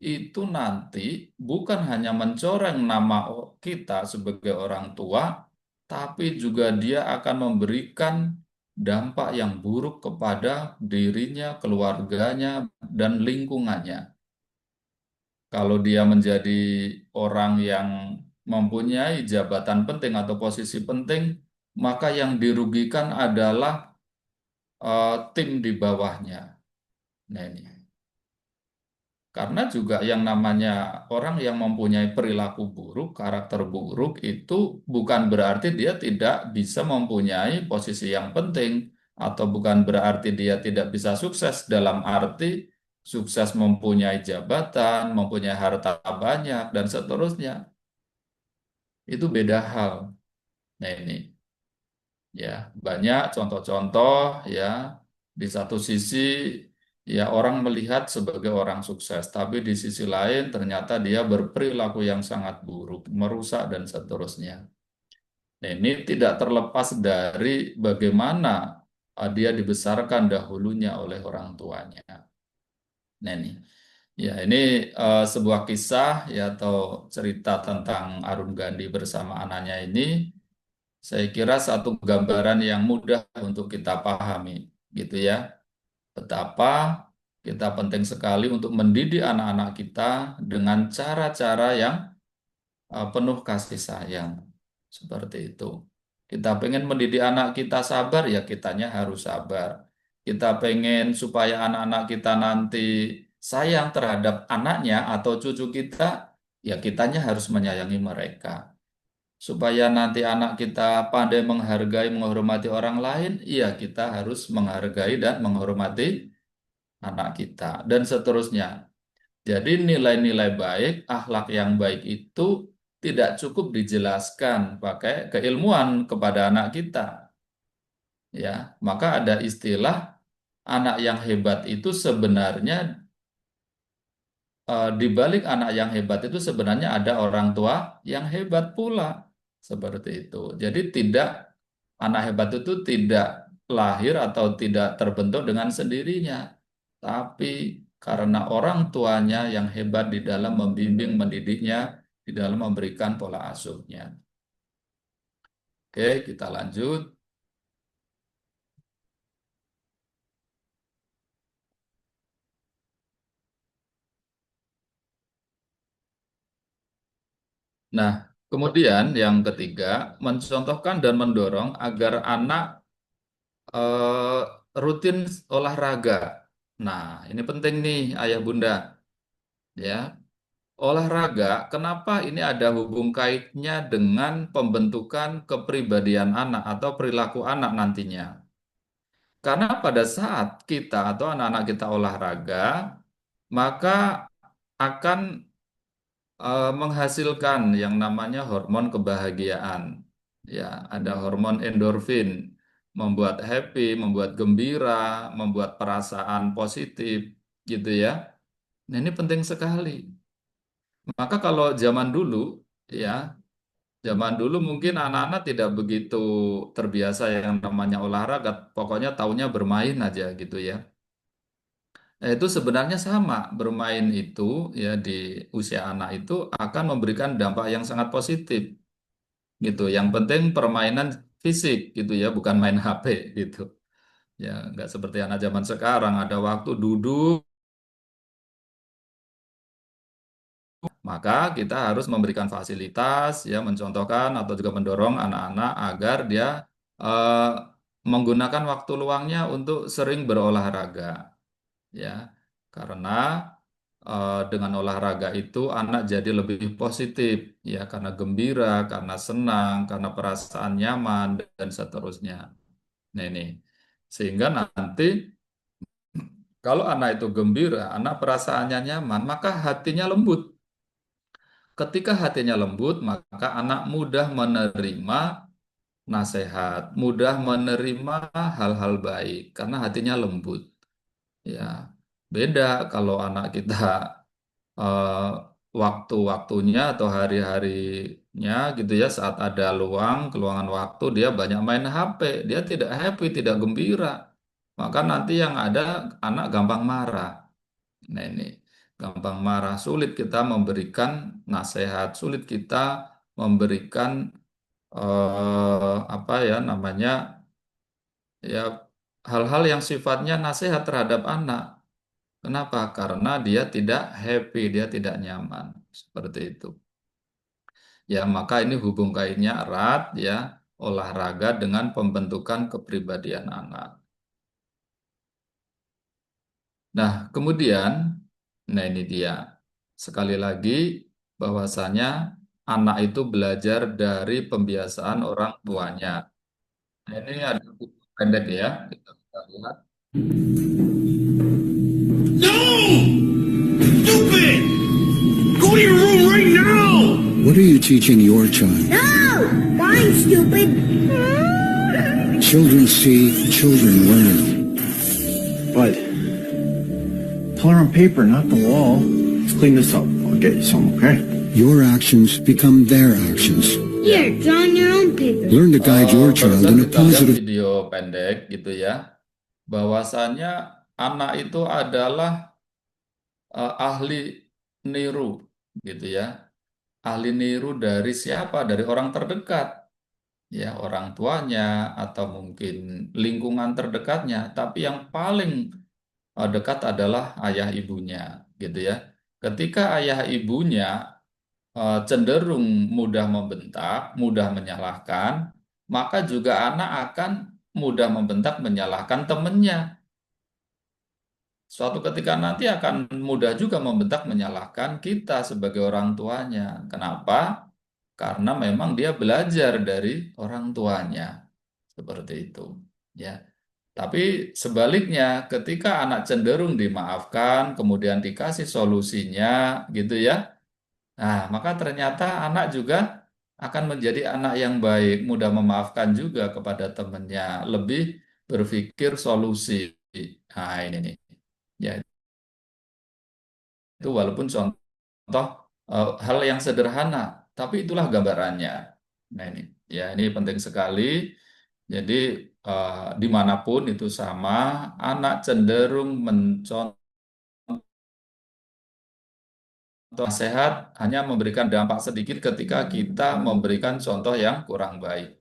Itu nanti bukan hanya mencoreng nama kita sebagai orang tua, tapi juga dia akan memberikan dampak yang buruk kepada dirinya, keluarganya, dan lingkungannya. Kalau dia menjadi orang yang mempunyai jabatan penting atau posisi penting, maka yang dirugikan adalah tim di bawahnya. Nah ini. Karena juga yang namanya orang yang mempunyai perilaku buruk, karakter buruk itu bukan berarti dia tidak bisa mempunyai posisi yang penting, atau bukan berarti dia tidak bisa sukses dalam arti sukses mempunyai jabatan, mempunyai harta banyak, dan seterusnya. Itu beda hal. Nah ini, ya, banyak contoh-contoh, ya, di satu sisi ya orang melihat sebagai orang sukses, tapi di sisi lain ternyata dia berperilaku yang sangat buruk, merusak dan seterusnya. Nah, ini tidak terlepas dari bagaimana dia dibesarkan dahulunya oleh orang tuanya. Nah, ini sebuah kisah, ya, atau cerita tentang Arun Gandhi bersama anaknya ini. Saya kira satu gambaran yang mudah untuk kita pahami, gitu ya. Betapa kita penting sekali untuk mendidik anak-anak kita dengan cara-cara yang penuh kasih sayang. Seperti itu. Kita pengen mendidik anak kita sabar, ya kitanya harus sabar. Kita pengen supaya anak-anak kita nanti sayang terhadap anaknya atau cucu kita, ya kitanya harus menyayangi mereka. Supaya nanti anak kita pandai menghargai, menghormati orang lain, iya kita harus menghargai dan menghormati anak kita, dan seterusnya. Jadi nilai-nilai baik, akhlak yang baik itu tidak cukup dijelaskan pakai keilmuan kepada anak kita. Ya, maka ada istilah anak yang hebat itu sebenarnya, di balik anak yang hebat itu sebenarnya ada orang tua yang hebat pula. Seperti itu. Jadi tidak, anak hebat itu tidak lahir atau tidak terbentuk dengan sendirinya, tapi karena orang tuanya yang hebat di dalam membimbing, mendidiknya, di dalam memberikan pola asuhnya. Oke, kita lanjut. Nah, kemudian yang ketiga, mencontohkan dan mendorong agar anak eh, rutin olahraga. Nah, ini penting nih, ayah bunda. Ya, olahraga, kenapa ini ada hubung kaitnya dengan pembentukan kepribadian anak atau perilaku anak nantinya? Karena pada saat kita atau anak-anak kita olahraga, maka akan menghasilkan yang namanya hormon kebahagiaan. Ya, ada hormon endorfin, membuat happy, membuat gembira, membuat perasaan positif, gitu ya. Nah, ini penting sekali. Maka kalau zaman dulu, ya, zaman dulu mungkin anak-anak tidak begitu terbiasa yang namanya olahraga, pokoknya taunya bermain aja gitu ya. Nah, itu sebenarnya sama, bermain itu ya di usia anak itu akan memberikan dampak yang sangat positif gitu. Yang penting permainan fisik gitu ya, bukan main HP gitu. Ya, nggak seperti anak zaman sekarang ada waktu duduk, maka kita harus memberikan fasilitas ya, mencontohkan atau juga mendorong anak-anak agar dia eh, menggunakan waktu luangnya untuk sering berolahraga ya. Karena dengan olahraga itu anak jadi lebih positif ya karena gembira, karena senang, karena perasaan nyaman dan seterusnya. Nah ini sehingga nanti kalau anak itu gembira, anak perasaannya nyaman, maka hatinya lembut. Ketika hatinya lembut, maka anak mudah menerima nasihat, mudah menerima hal-hal baik karena hatinya lembut. Ya, beda kalau anak kita eh, waktu-waktunya atau hari-harinya gitu ya saat ada luang, keluangan waktu dia banyak main HP, dia tidak happy, tidak gembira. Maka nanti yang ada anak gampang marah. Nah ini gampang marah, sulit kita memberikan nasihat, sulit kita memberikan apa ya namanya ya hal-hal yang sifatnya nasihat terhadap anak. Kenapa? Karena dia tidak happy, dia tidak nyaman. Seperti itu. Ya, maka ini hubung kaitnya erat ya, olahraga dengan pembentukan kepribadian anak. Nah, kemudian, nah ini dia. Sekali lagi, bahwasanya anak itu belajar dari pembiasaan orang tuanya. Nah, ini ada buku pendek ya, kita bisa lihat. No! Stupid! Go to your room right now! What are you teaching your child? No! Mine's stupid. Children see, children learn. Bud, color on paper, not the wall. Let's clean this up. I'll get you some, okay? Your actions become their actions. Here, draw on your own paper. Learn to guide your child Barusan in a kita lihat positive. video pendek gitu ya, bahwasanya anak itu adalah ahli niru gitu ya. Ahli niru dari siapa? Dari orang terdekat, ya orang tuanya atau mungkin lingkungan terdekatnya. Tapi yang paling dekat adalah ayah ibunya, gitu ya. Ketika ayah ibunya cenderung mudah membentak, mudah menyalahkan, maka juga anak akan mudah membentak, menyalahkan temannya. Suatu ketika nanti akan mudah juga membentak, menyalahkan kita sebagai orang tuanya. Kenapa? Karena memang dia belajar dari orang tuanya. Seperti itu. Ya. Tapi sebaliknya, ketika anak cenderung dimaafkan, kemudian dikasih solusinya, gitu ya. Nah, maka ternyata anak juga akan menjadi anak yang baik, mudah memaafkan juga kepada temannya, lebih berpikir solusi. Nah, ini nih. Ya, itu walaupun contoh hal yang sederhana, tapi itulah gambarannya. Nah ini, ya ini penting sekali. Jadi dimanapun itu sama, anak cenderung mencontoh nasihat hanya memberikan dampak sedikit ketika kita memberikan contoh yang kurang baik.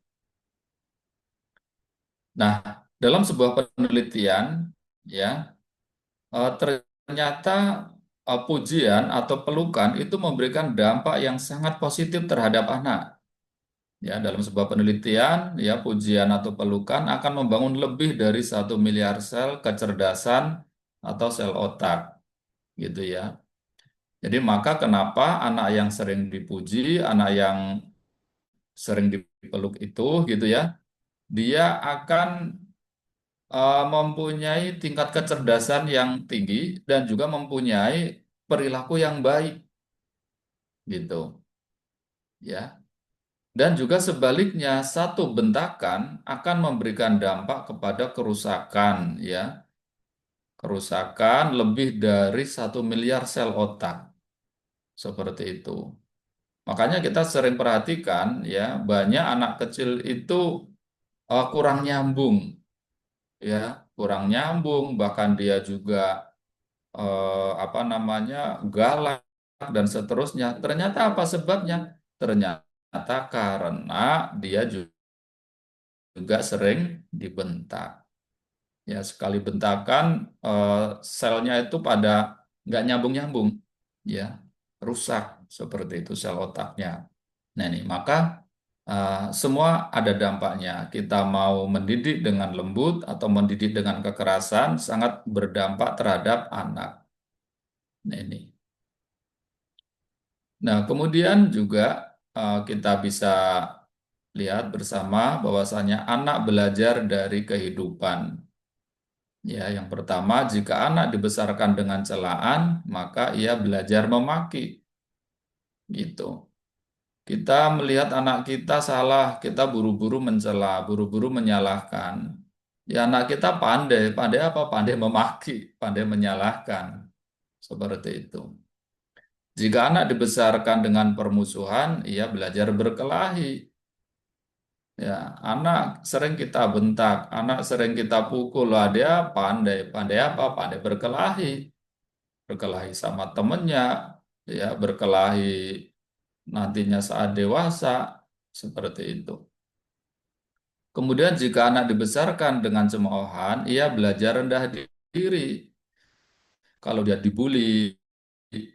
Nah, dalam sebuah penelitian, ya, ternyata pujian atau pelukan itu memberikan dampak yang sangat positif terhadap anak. Ya, dalam sebuah penelitian, ya, pujian atau pelukan akan membangun lebih dari 1 miliar sel kecerdasan atau sel otak, gitu ya. Jadi maka kenapa anak yang sering dipuji, anak yang sering dipeluk itu, gitu ya, dia akan mempunyai tingkat kecerdasan yang tinggi dan juga mempunyai perilaku yang baik, gitu, ya. Dan juga sebaliknya, satu bentakan akan memberikan dampak kepada kerusakan, ya, kerusakan lebih dari 1 miliar sel otak, seperti itu. Makanya kita sering perhatikan, ya, banyak anak kecil itu kurang nyambung, ya, kurang nyambung, bahkan dia juga apa namanya, galak dan seterusnya. Ternyata apa sebabnya? Ternyata karena dia juga sering dibentak. Ya, sekali bentakan selnya itu pada nggak nyambung-nyambung, ya, rusak seperti itu sel otaknya. Nah ini maka semua ada dampaknya. Kita mau mendidik dengan lembut atau mendidik dengan kekerasan sangat berdampak terhadap anak. Nah ini. Nah kemudian juga kita bisa lihat bersama bahwasanya anak belajar dari kehidupan. Ya, yang pertama, jika anak dibesarkan dengan celaan, maka ia belajar memaki. Gitu. Kita melihat anak kita salah, kita buru-buru mencela, buru-buru menyalahkan. Ya, anak kita pandai, pandai apa? Pandai memaki, pandai menyalahkan. Seperti itu. Jika anak dibesarkan dengan permusuhan, ia belajar berkelahi. Ya, anak sering kita bentak, anak sering kita pukul, lah dia pandai, pandai apa? Pandai berkelahi, berkelahi sama temennya, ya, berkelahi nantinya saat dewasa, seperti itu. Kemudian jika anak dibesarkan dengan cemoohan, ia belajar rendah diri. Kalau dia dibully,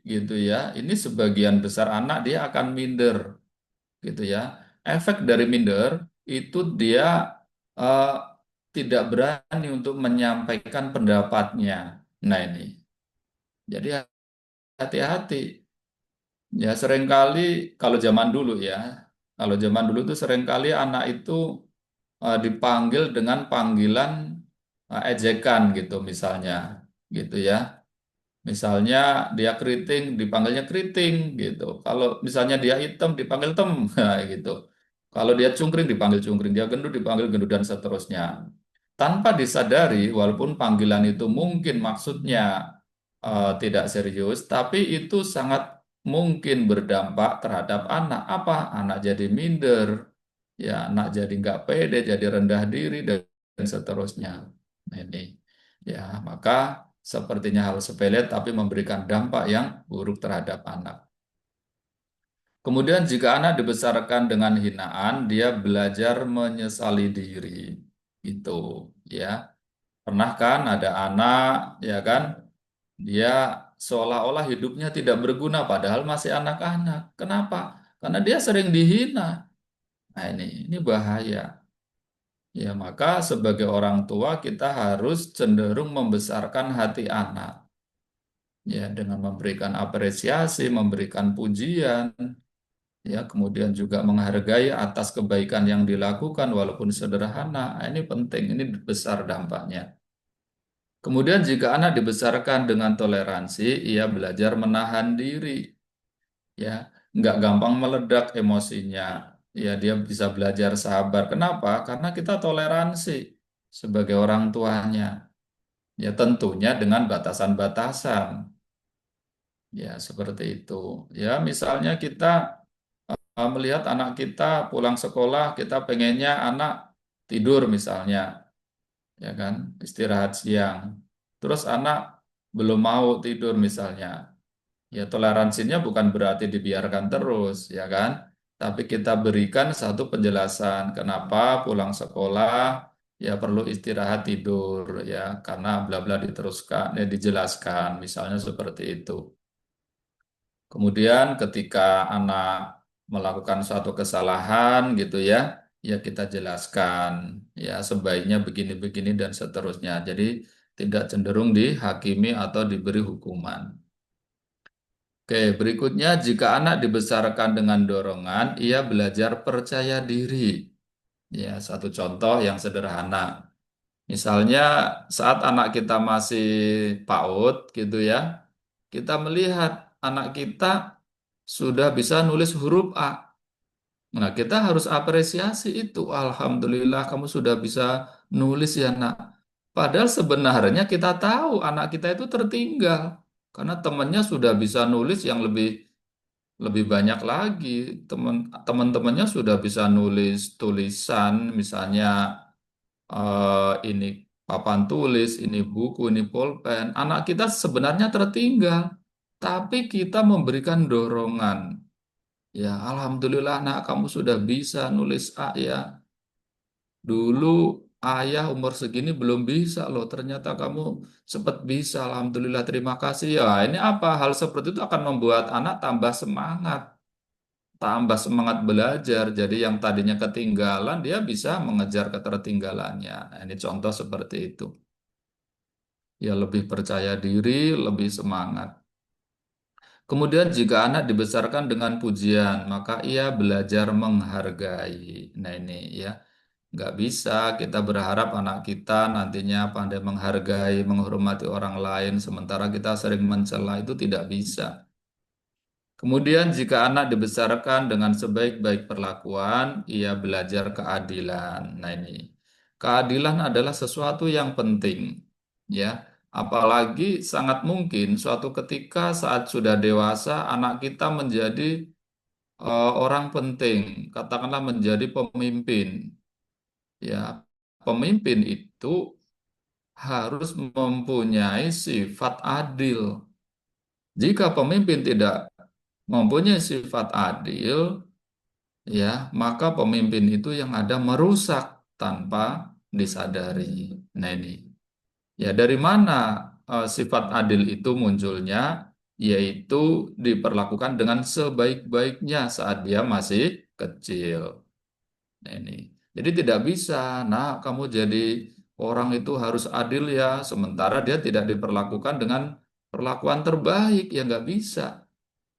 gitu ya, ini sebagian besar anak dia akan minder, gitu ya. Efek dari minder itu dia eh, tidak berani untuk menyampaikan pendapatnya. Nah ini, jadi hati-hati. Ya seringkali kalau zaman dulu ya, kalau zaman dulu itu seringkali anak itu dipanggil dengan panggilan ejekan gitu misalnya, gitu ya. Misalnya dia keriting, dipanggilnya keriting gitu. Kalau misalnya dia hitam, dipanggil tem, nah, gitu. Kalau dia cungkring, dipanggil cungkring. Dia gendut, dipanggil gendut, dan seterusnya. Tanpa disadari, walaupun panggilan itu mungkin maksudnya tidak serius, tapi itu sangat mungkin berdampak terhadap anak. Apa? Anak jadi minder, ya, anak jadi nggak pede, jadi rendah diri, dan seterusnya. Nah, ini, ya, maka sepertinya hal sepele tapi memberikan dampak yang buruk terhadap anak. Kemudian jika anak dibesarkan dengan hinaan, dia belajar menyesali diri. Itu, ya. Pernah kan ada anak, ya kan? Dia seolah-olah hidupnya tidak berguna padahal masih anak-anak. Kenapa? Karena dia sering dihina. Nah, ini bahaya. Ya, maka sebagai orang tua kita harus cenderung membesarkan hati anak. Ya, dengan memberikan apresiasi, memberikan pujian, ya, kemudian juga menghargai atas kebaikan yang dilakukan walaupun sederhana. Nah, ini penting, ini besar dampaknya. Kemudian jika anak dibesarkan dengan toleransi, ia belajar menahan diri, ya, nggak gampang meledak emosinya. Ya, dia bisa belajar sabar. Kenapa? Karena kita toleransi sebagai orang tuanya. Ya, tentunya dengan batasan-batasan. Ya, seperti itu. Ya, misalnya kita melihat anak kita pulang sekolah, kita pengennya anak tidur misalnya, ya kan, istirahat siang. Terus anak belum mau tidur misalnya. Ya, toleransinya bukan berarti dibiarkan terus, ya kan? Tapi kita berikan satu penjelasan kenapa pulang sekolah ya perlu istirahat tidur ya karena bla bla diteruskan ya dijelaskan misalnya seperti itu. Kemudian ketika anak melakukan suatu kesalahan gitu ya, ya kita jelaskan ya sebaiknya begini-begini dan seterusnya. Jadi tidak cenderung dihakimi atau diberi hukuman. Oke, berikutnya jika anak dibesarkan dengan dorongan, ia belajar percaya diri. Ya, satu contoh yang sederhana. Misalnya saat anak kita masih PAUD gitu ya, kita melihat anak kita sudah bisa nulis huruf A. Nah, kita harus apresiasi itu. Alhamdulillah kamu sudah bisa nulis ya, Nak. Padahal sebenarnya kita tahu anak kita itu tertinggal karena temannya sudah bisa nulis yang lebih lebih banyak lagi. Teman-temannya sudah bisa nulis tulisan, misalnya ini papan tulis, ini buku, ini pulpen. Anak kita sebenarnya tertinggal, tapi kita memberikan dorongan. Ya, alhamdulillah nak kamu sudah bisa nulis A ya. Dulu ayah umur segini belum bisa loh. Ternyata kamu sempat bisa. Alhamdulillah, terima kasih ya. Ini apa? Hal seperti itu akan membuat anak tambah semangat, tambah semangat belajar. Jadi yang tadinya ketinggalan dia bisa mengejar ketertinggalannya. Nah, ini contoh seperti itu. Ya lebih percaya diri, lebih semangat. Kemudian jika anak dibesarkan dengan pujian, maka ia belajar menghargai. Nah ini ya, nggak bisa kita berharap anak kita nantinya pandai menghargai, menghormati orang lain, sementara kita sering mencela itu tidak bisa. Kemudian jika anak dibesarkan dengan sebaik-baik perlakuan, ia belajar keadilan. Nah ini, keadilan adalah sesuatu yang penting, ya. Apalagi sangat mungkin suatu ketika saat sudah dewasa, anak kita menjadi orang penting, katakanlah menjadi pemimpin. Ya, pemimpin itu harus mempunyai sifat adil. Jika pemimpin tidak mempunyai sifat adil, ya, maka pemimpin itu yang ada merusak tanpa disadari. Nah ini, ya dari mana sifat adil itu munculnya? Yaitu diperlakukan dengan sebaik-baiknya saat dia masih kecil. Nah ini, jadi tidak bisa. Nah, kamu jadi orang itu harus adil ya, sementara dia tidak diperlakukan dengan perlakuan terbaik, ya nggak bisa.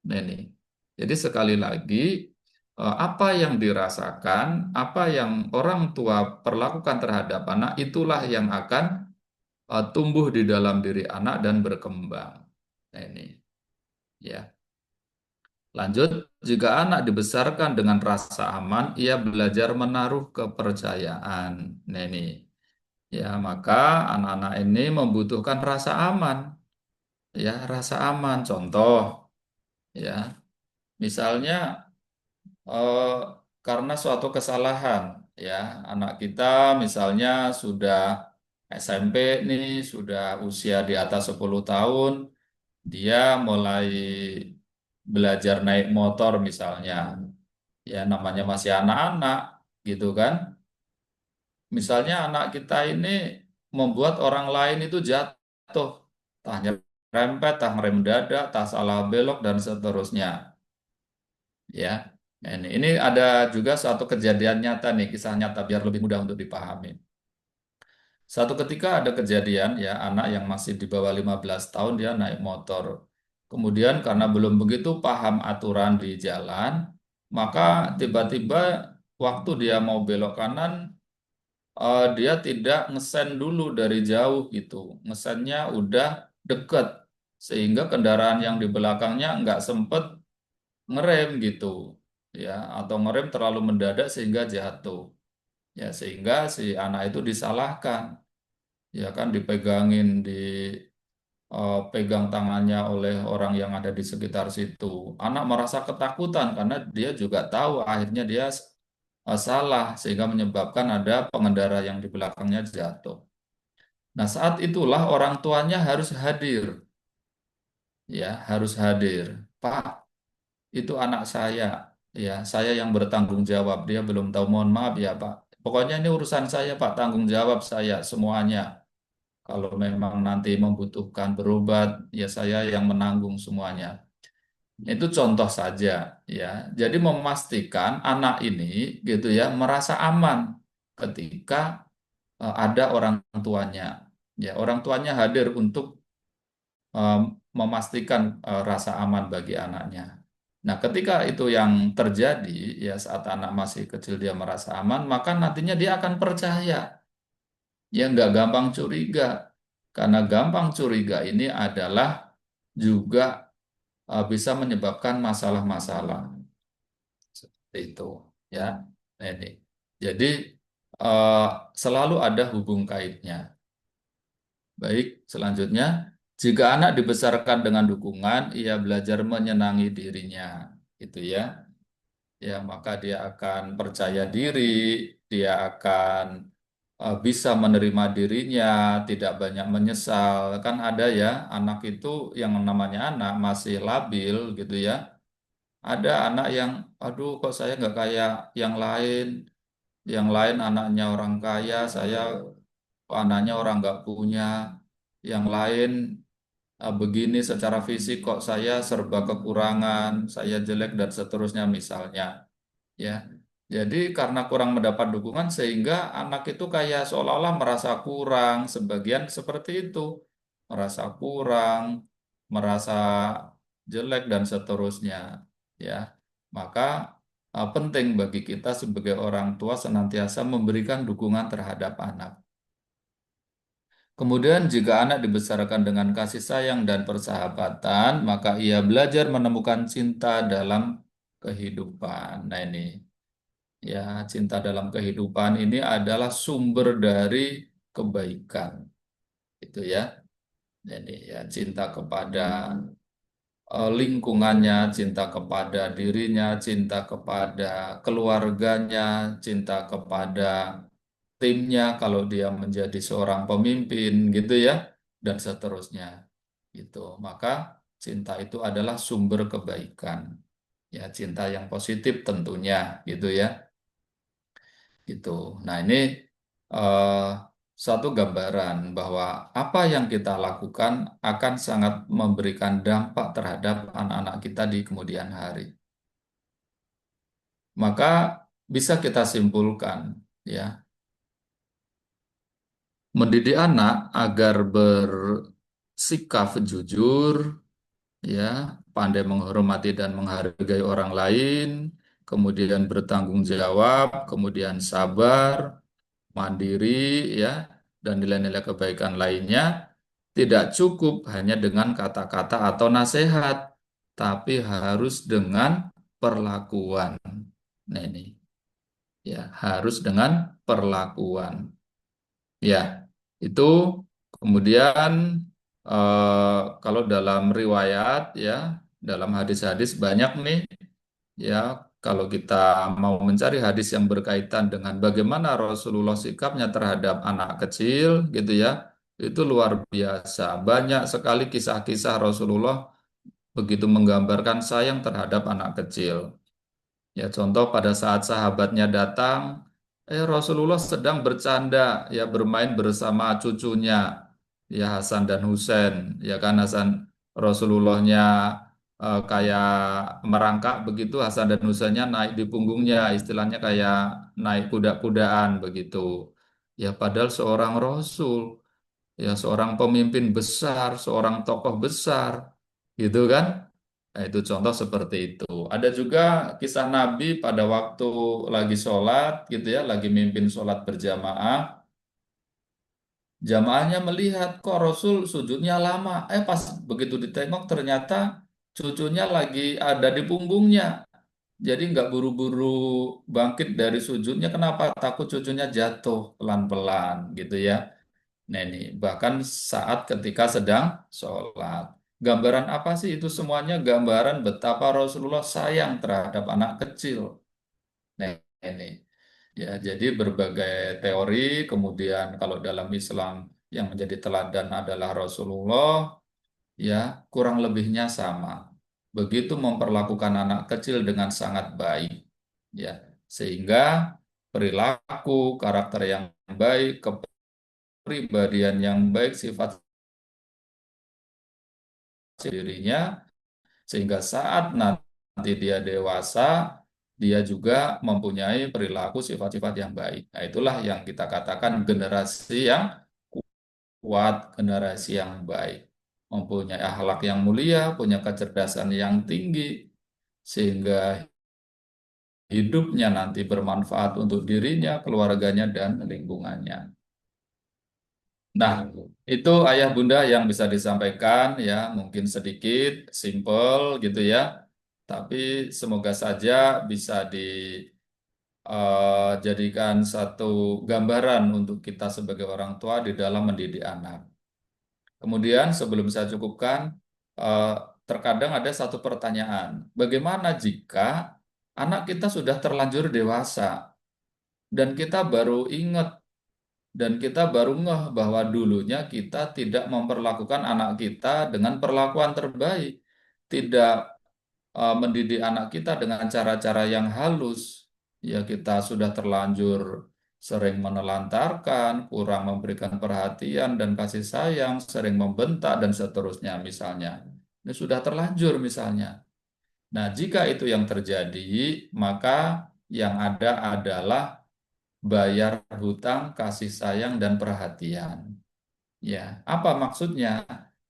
Nah ini, jadi sekali lagi, apa yang dirasakan, apa yang orang tua perlakukan terhadap anak, itulah yang akan tumbuh di dalam diri anak dan berkembang. Nah ini, ya. Lanjut, jika anak dibesarkan dengan rasa aman, ia belajar menaruh kepercayaan. Nah ini, ya maka anak-anak ini membutuhkan rasa aman. Ya, rasa aman. Contoh, ya, misalnya eh, karena suatu kesalahan, ya, anak kita misalnya sudah SMP nih, sudah usia di atas 10 tahun, dia mulai belajar naik motor misalnya. Ya namanya masih anak-anak gitu kan. Misalnya anak kita ini membuat orang lain itu jatuh, tah nyerempet, tah ngerem dadak, tah salah belok dan seterusnya. Ya, nah, ini ada juga suatu kejadian nyata nih, kisah nyata biar lebih mudah untuk dipahami. Satu ketika ada kejadian ya anak yang masih di bawah 15 tahun dia naik motor. Kemudian karena belum begitu paham aturan di jalan, maka tiba-tiba waktu dia mau belok kanan, dia tidak ngesen dulu dari jauh gitu. Ngesennya udah deket, sehingga kendaraan yang di belakangnya nggak sempet ngerem gitu. Ya, atau ngerem terlalu mendadak sehingga jatuh. Ya, sehingga si anak itu disalahkan. Ya kan dipegangin, dipegang tangannya oleh orang yang ada di sekitar situ. Anak merasa ketakutan karena dia juga tahu akhirnya dia salah sehingga menyebabkan ada pengendara yang di belakangnya jatuh. Nah, saat itulah orang tuanya harus hadir. Ya, harus hadir. Pak, itu anak saya. Ya, saya yang bertanggung jawab. Dia belum tahu, mohon maaf ya, Pak. Pokoknya ini urusan saya, Pak, tanggung jawab saya semuanya. Kalau memang nanti membutuhkan berobat, ya saya yang menanggung semuanya. Itu contoh saja, ya. Jadi memastikan anak ini gitu ya merasa aman ketika ada orang tuanya. Ya, orang tuanya hadir untuk eh, memastikan rasa aman bagi anaknya. Nah, ketika itu yang terjadi, ya saat anak masih kecil dia merasa aman, maka nantinya dia akan percaya. Ya nggak gampang curiga. Karena gampang curiga ini adalah juga bisa menyebabkan masalah-masalah. Seperti itu. Ya, nah, ini. Jadi eh, selalu ada hubung kaitnya. Baik, selanjutnya, jika anak dibesarkan dengan dukungan, ia belajar menyenangi dirinya, gitu ya. Ya, maka dia akan percaya diri, dia akan bisa menerima dirinya, tidak banyak menyesal. Kan ada ya, anak itu yang namanya anak masih labil, gitu ya. Ada anak yang, aduh kok saya nggak kayak yang lain. Yang lain anaknya orang kaya, saya anaknya orang nggak punya. Yang lain begini secara fisik kok saya serba kekurangan, saya jelek dan seterusnya misalnya. Ya, jadi karena kurang mendapat dukungan sehingga anak itu kayak seolah-olah merasa kurang, sebagian seperti itu, merasa kurang, merasa jelek dan seterusnya. Ya, maka penting bagi kita sebagai orang tua senantiasa memberikan dukungan terhadap anak. Kemudian jika anak dibesarkan dengan kasih sayang dan persahabatan, maka ia belajar menemukan cinta dalam kehidupan. Nah ini, ya cinta dalam kehidupan ini adalah sumber dari kebaikan. Itu ya. Jadi ya cinta kepada lingkungannya, cinta kepada dirinya, cinta kepada keluarganya, cinta kepada timnya kalau dia menjadi seorang pemimpin gitu ya dan seterusnya gitu. Maka cinta itu adalah sumber kebaikan. Ya, cinta yang positif tentunya gitu ya. Gitu. Nah, ini eh, satu gambaran bahwa apa yang kita lakukan akan sangat memberikan dampak terhadap anak-anak kita di kemudian hari. Maka bisa kita simpulkan ya, mendidik anak agar bersikap jujur, ya, pandai menghormati dan menghargai orang lain, kemudian bertanggung jawab, kemudian sabar, mandiri, ya, dan nilai-nilai kebaikan lainnya tidak cukup hanya dengan kata-kata atau nasihat, tapi harus dengan perlakuan. Nah, ini ya, harus dengan perlakuan. Ya, itu kemudian kalau dalam riwayat ya, dalam hadis-hadis banyak nih ya, kalau kita mau mencari hadis yang berkaitan dengan bagaimana Rasulullah sikapnya terhadap anak kecil gitu ya, itu luar biasa. Banyak sekali kisah-kisah Rasulullah begitu menggambarkan sayang terhadap anak kecil. Ya, contoh pada saat sahabatnya datang, Rasulullah sedang bercanda, ya bermain bersama cucunya, ya Hasan dan Husain, ya kan Hasan Rasulullahnya kayak merangkak begitu, Hasan dan Husainnya naik di punggungnya, istilahnya kayak naik kuda-kudaan begitu. Ya padahal seorang Rasul, ya seorang pemimpin besar, seorang tokoh besar, gitu kan? Nah, itu contoh seperti itu. Ada juga kisah Nabi pada waktu lagi sholat, gitu ya, lagi mimpin sholat berjamaah. Jamaahnya melihat kok Rasul sujudnya lama. Pas begitu ditengok ternyata cucunya lagi ada di punggungnya. Jadi nggak buru-buru bangkit dari sujudnya. Kenapa? Takut cucunya jatuh pelan-pelan, gitu ya. Nah ini bahkan saat ketika sedang sholat. Gambaran apa sih itu semuanya? Gambaran betapa Rasulullah sayang terhadap anak kecil. Nah ini ya jadi berbagai teori. Kemudian kalau dalam Islam yang menjadi teladan adalah Rasulullah, ya kurang lebihnya sama. Begitu memperlakukan anak kecil dengan sangat baik, ya sehingga perilaku, karakter yang baik, kepribadian yang baik, sifat dirinya, sehingga saat nanti dia dewasa, dia juga mempunyai perilaku sifat-sifat yang baik. Nah, itulah yang kita katakan generasi yang kuat, generasi yang baik. Mempunyai akhlak yang mulia, punya kecerdasan yang tinggi, sehingga hidupnya nanti bermanfaat untuk dirinya, keluarganya, dan lingkungannya. Nah, itu ayah bunda yang bisa disampaikan ya, mungkin sedikit, simple gitu ya. Tapi semoga saja bisa dijadikan satu gambaran untuk kita sebagai orang tua di dalam mendidik anak. Kemudian sebelum saya cukupkan, eh, terkadang ada satu pertanyaan, bagaimana jika anak kita sudah terlanjur dewasa dan kita baru ingat dan kita baru ngeh bahwa dulunya kita tidak memperlakukan anak kita dengan perlakuan terbaik, tidak mendidik anak kita dengan cara-cara yang halus. Ya, kita sudah terlanjur sering menelantarkan, kurang memberikan perhatian dan kasih sayang, sering membentak dan seterusnya misalnya. Ini sudah terlanjur misalnya. Nah, jika itu yang terjadi, maka yang ada adalah bayar hutang kasih sayang dan perhatian. Ya, apa maksudnya?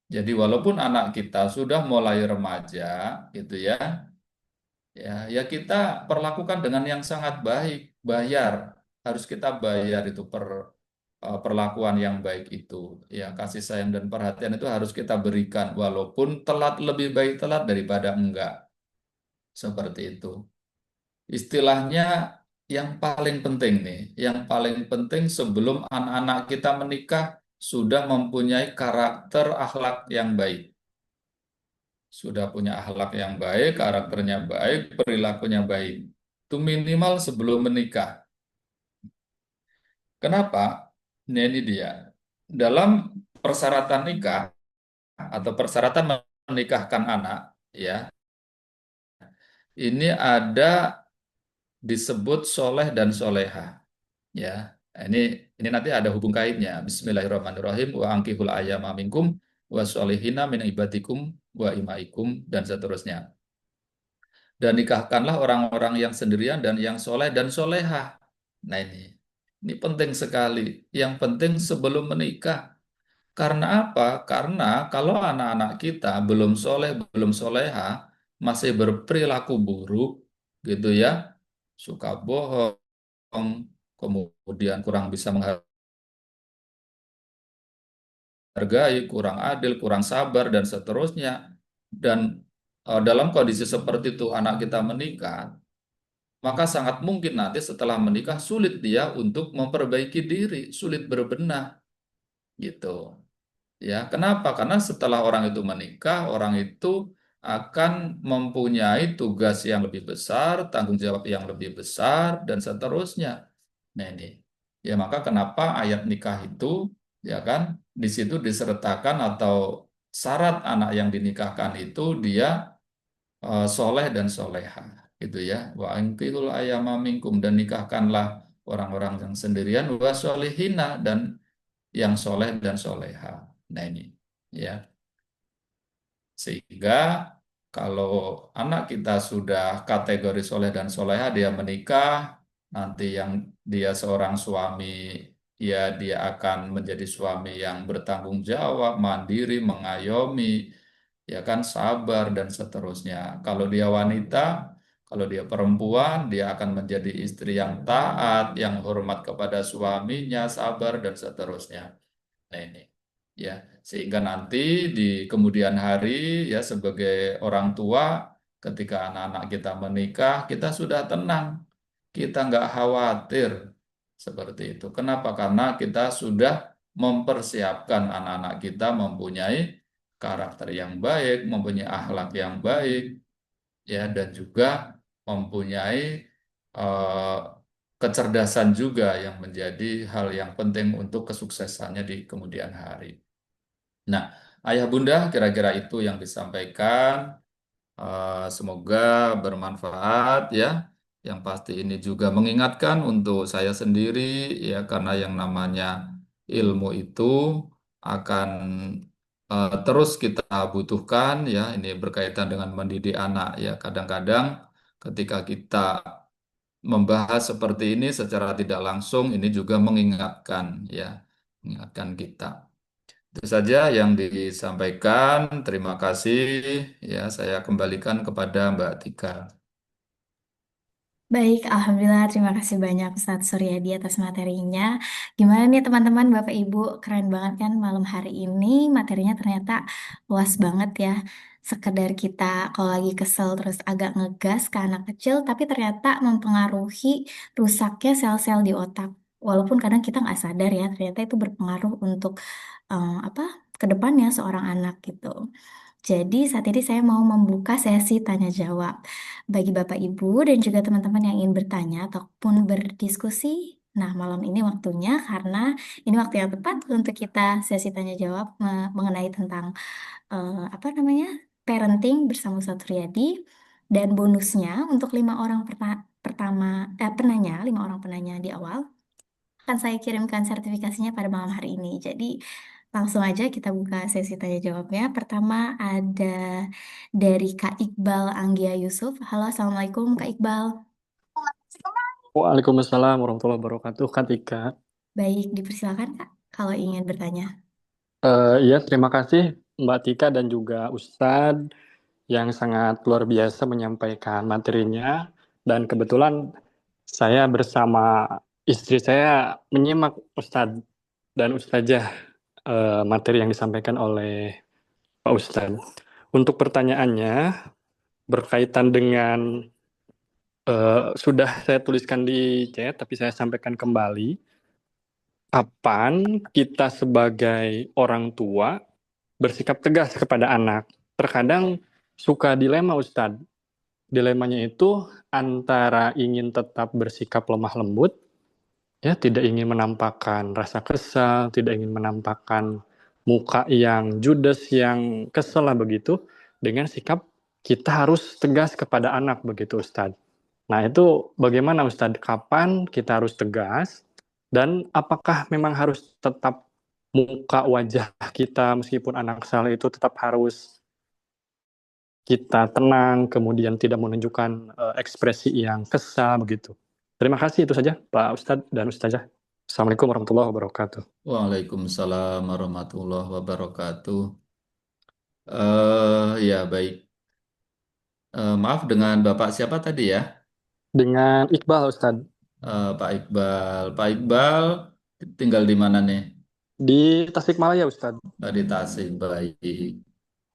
Jadi walaupun anak kita sudah mulai remaja, gitu ya, ya kita perlakukan dengan yang sangat baik, bayar, harus kita bayar itu perlakuan yang baik itu. Ya, kasih sayang dan perhatian itu harus kita berikan, walaupun telat, lebih baik telat daripada enggak. Seperti itu. Istilahnya yang paling penting nih, yang paling penting sebelum anak-anak kita menikah sudah mempunyai karakter akhlak yang baik. Sudah punya akhlak yang baik, karakternya baik, perilakunya baik. Itu minimal sebelum menikah. Kenapa? Nah, ini dia. Dalam persyaratan nikah atau persyaratan menikahkan anak, ya, ini ada disebut soleh dan soleha. Ya, ini nanti ada hubung kaitnya. Bismillahirrahmanirrahim. Wa angkihul ayyama minkum wa sholihina min ibadikum wa imaikum dan seterusnya. Dan nikahkanlah orang-orang yang sendirian dan yang soleh dan soleha. Nah, ini penting sekali. Yang penting sebelum menikah. Karena apa? Karena kalau anak-anak kita belum soleh, belum soleha, masih berperilaku buruk, gitu ya, suka bohong, kemudian kurang bisa menghargai, kurang adil, kurang sabar, dan seterusnya. Dan dalam kondisi seperti itu anak kita menikah, maka sangat mungkin nanti setelah menikah sulit dia untuk memperbaiki diri, sulit berbenah, gitu. Ya, kenapa? Karena setelah orang itu menikah, orang itu akan mempunyai tugas yang lebih besar, tanggung jawab yang lebih besar, dan seterusnya. Nah, ini. Ya, maka kenapa ayat nikah itu, ya kan, di situ disertakan atau syarat anak yang dinikahkan itu dia soleh dan soleha, gitu ya. Wa ankihul ayyama minkum, dan nikahkanlah orang-orang yang sendirian, wa solihina, dan yang soleh dan soleha. Nah, ini ya. Sehingga kalau anak kita sudah kategori soleh dan soleha, dia menikah, nanti yang dia seorang suami, ya dia akan menjadi suami yang bertanggung jawab, mandiri, mengayomi, ya kan, sabar dan seterusnya. Kalau dia wanita, kalau dia perempuan, dia akan menjadi istri yang taat, yang hormat kepada suaminya, sabar dan seterusnya. Nah, ini ya, sehingga nanti di kemudian hari ya sebagai orang tua, ketika anak-anak kita menikah, kita sudah tenang, kita nggak khawatir seperti itu. Kenapa? Karena kita sudah mempersiapkan anak-anak kita mempunyai karakter yang baik, mempunyai akhlak yang baik, ya, dan juga mempunyai eh, kecerdasan juga yang menjadi hal yang penting untuk kesuksesannya di kemudian hari. Nah, ayah bunda, kira-kira itu yang disampaikan. Semoga bermanfaat ya. Yang pasti ini juga mengingatkan untuk saya sendiri ya karena yang namanya ilmu itu akan terus kita butuhkan ya ini berkaitan dengan mendidik anak ya kadang-kadang ketika kita membahas seperti ini secara tidak langsung ini juga mengingatkan ya mengingatkan kita. Itu saja yang disampaikan. Terima kasih ya saya kembalikan kepada Mbak Tika. Baik, Alhamdulillah terima kasih banyak Ustadz Suryadi atas materinya. Gimana nih teman-teman, Bapak Ibu, keren banget kan malam hari ini materinya ternyata luas banget ya. Sekedar kita kalau lagi kesel terus agak ngegas ke anak kecil, tapi ternyata mempengaruhi rusaknya sel-sel di otak. Walaupun kadang kita nggak sadar ya, ternyata itu berpengaruh untuk apa ke depannya seorang anak gitu. Jadi saat ini saya mau membuka sesi tanya jawab bagi Bapak Ibu dan juga teman-teman yang ingin bertanya ataupun berdiskusi. Nah, malam ini waktunya karena ini waktu yang tepat untuk kita sesi tanya jawab mengenai tentang apa namanya parenting bersama Ustadz Riyadi dan bonusnya untuk 5 orang pertama penanya, 5 orang penanya di awal akan saya kirimkan sertifikasinya pada malam hari ini. Jadi langsung aja kita buka sesi tanya jawabnya. Pertama ada dari Kak Iqbal Anggia Yusuf. Halo, Assalamualaikum Kak Iqbal. Waalaikumsalam warahmatullahi wabarakatuh, Kak Tika. Baik, dipersilakan Kak kalau ingin bertanya. Iya, terima kasih Mbak Tika dan juga Ustadz yang sangat luar biasa menyampaikan materinya. Dan kebetulan saya bersama istri saya menyimak Ustadz dan Ustazah materi yang disampaikan oleh Pak Ustadz. Untuk pertanyaannya berkaitan dengan sudah saya tuliskan di chat, tapi saya sampaikan kembali. Kapan kita sebagai orang tua bersikap tegas kepada anak? Terkadang suka dilema, Ustadz. Dilemanya itu antara ingin tetap bersikap lemah lembut, ya tidak ingin menampakkan rasa kesal, tidak ingin menampakkan muka yang judes, yang kesel lah begitu, dengan sikap kita harus tegas kepada anak begitu, Ustadz. Nah itu bagaimana Ustadz? Kapan kita harus tegas? Dan apakah memang harus tetap muka wajah kita meskipun anak salah itu tetap harus kita tenang, kemudian tidak menunjukkan ekspresi yang kesal begitu. Terima kasih itu saja Pak Ustadz dan Ustazah. Assalamualaikum warahmatullahi wabarakatuh. Waalaikumsalam warahmatullahi wabarakatuh. Ya baik. Maaf dengan Bapak siapa tadi ya? Dengan Iqbal Ustadz. Pak Iqbal. Pak Iqbal tinggal di mana nih? Di Tasikmalaya Ustadz. Di Tasik. Baik.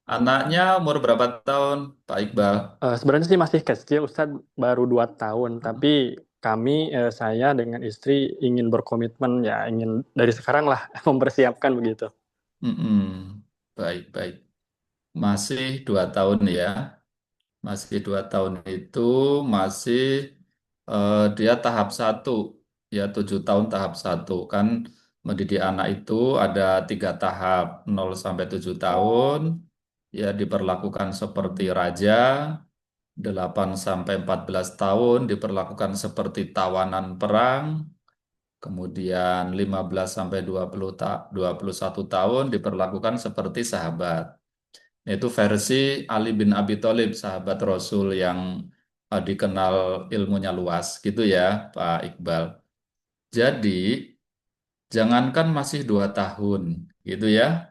Anaknya umur berapa tahun, Pak Iqbal? Sebenarnya sih masih kecil Ustadz, baru 2 tahun. Tapi kami, saya dengan istri ingin berkomitmen ya ingin dari sekarang lah mempersiapkan begitu. Baik, baik. Masih 2 tahun ya. Masih 2 tahun itu masih dia tahap 1 ya 7 tahun tahap 1 kan mendidik anak itu ada 3 tahap 0 sampai 7 tahun ya diperlakukan seperti raja 8 sampai 14 tahun diperlakukan seperti tawanan perang kemudian 15 sampai 21 tahun diperlakukan seperti sahabat. Itu versi Ali bin Abi Thalib, sahabat Rasul yang dikenal ilmunya luas, gitu ya, Pak Iqbal. Jadi, jangankan masih 2 tahun, gitu ya.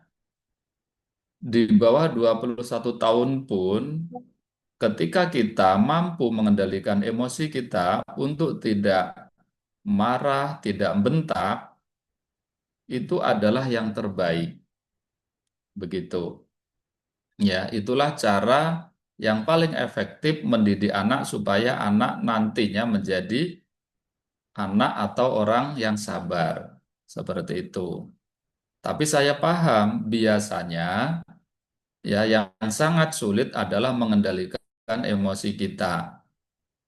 Di bawah 21 tahun pun, ketika kita mampu mengendalikan emosi kita untuk tidak marah, tidak bentak, itu adalah yang terbaik. Begitu. Ya, itulah cara yang paling efektif mendidik anak supaya anak nantinya menjadi anak atau orang yang sabar. Seperti itu. Tapi saya paham biasanya ya yang sangat sulit adalah mengendalikan emosi kita.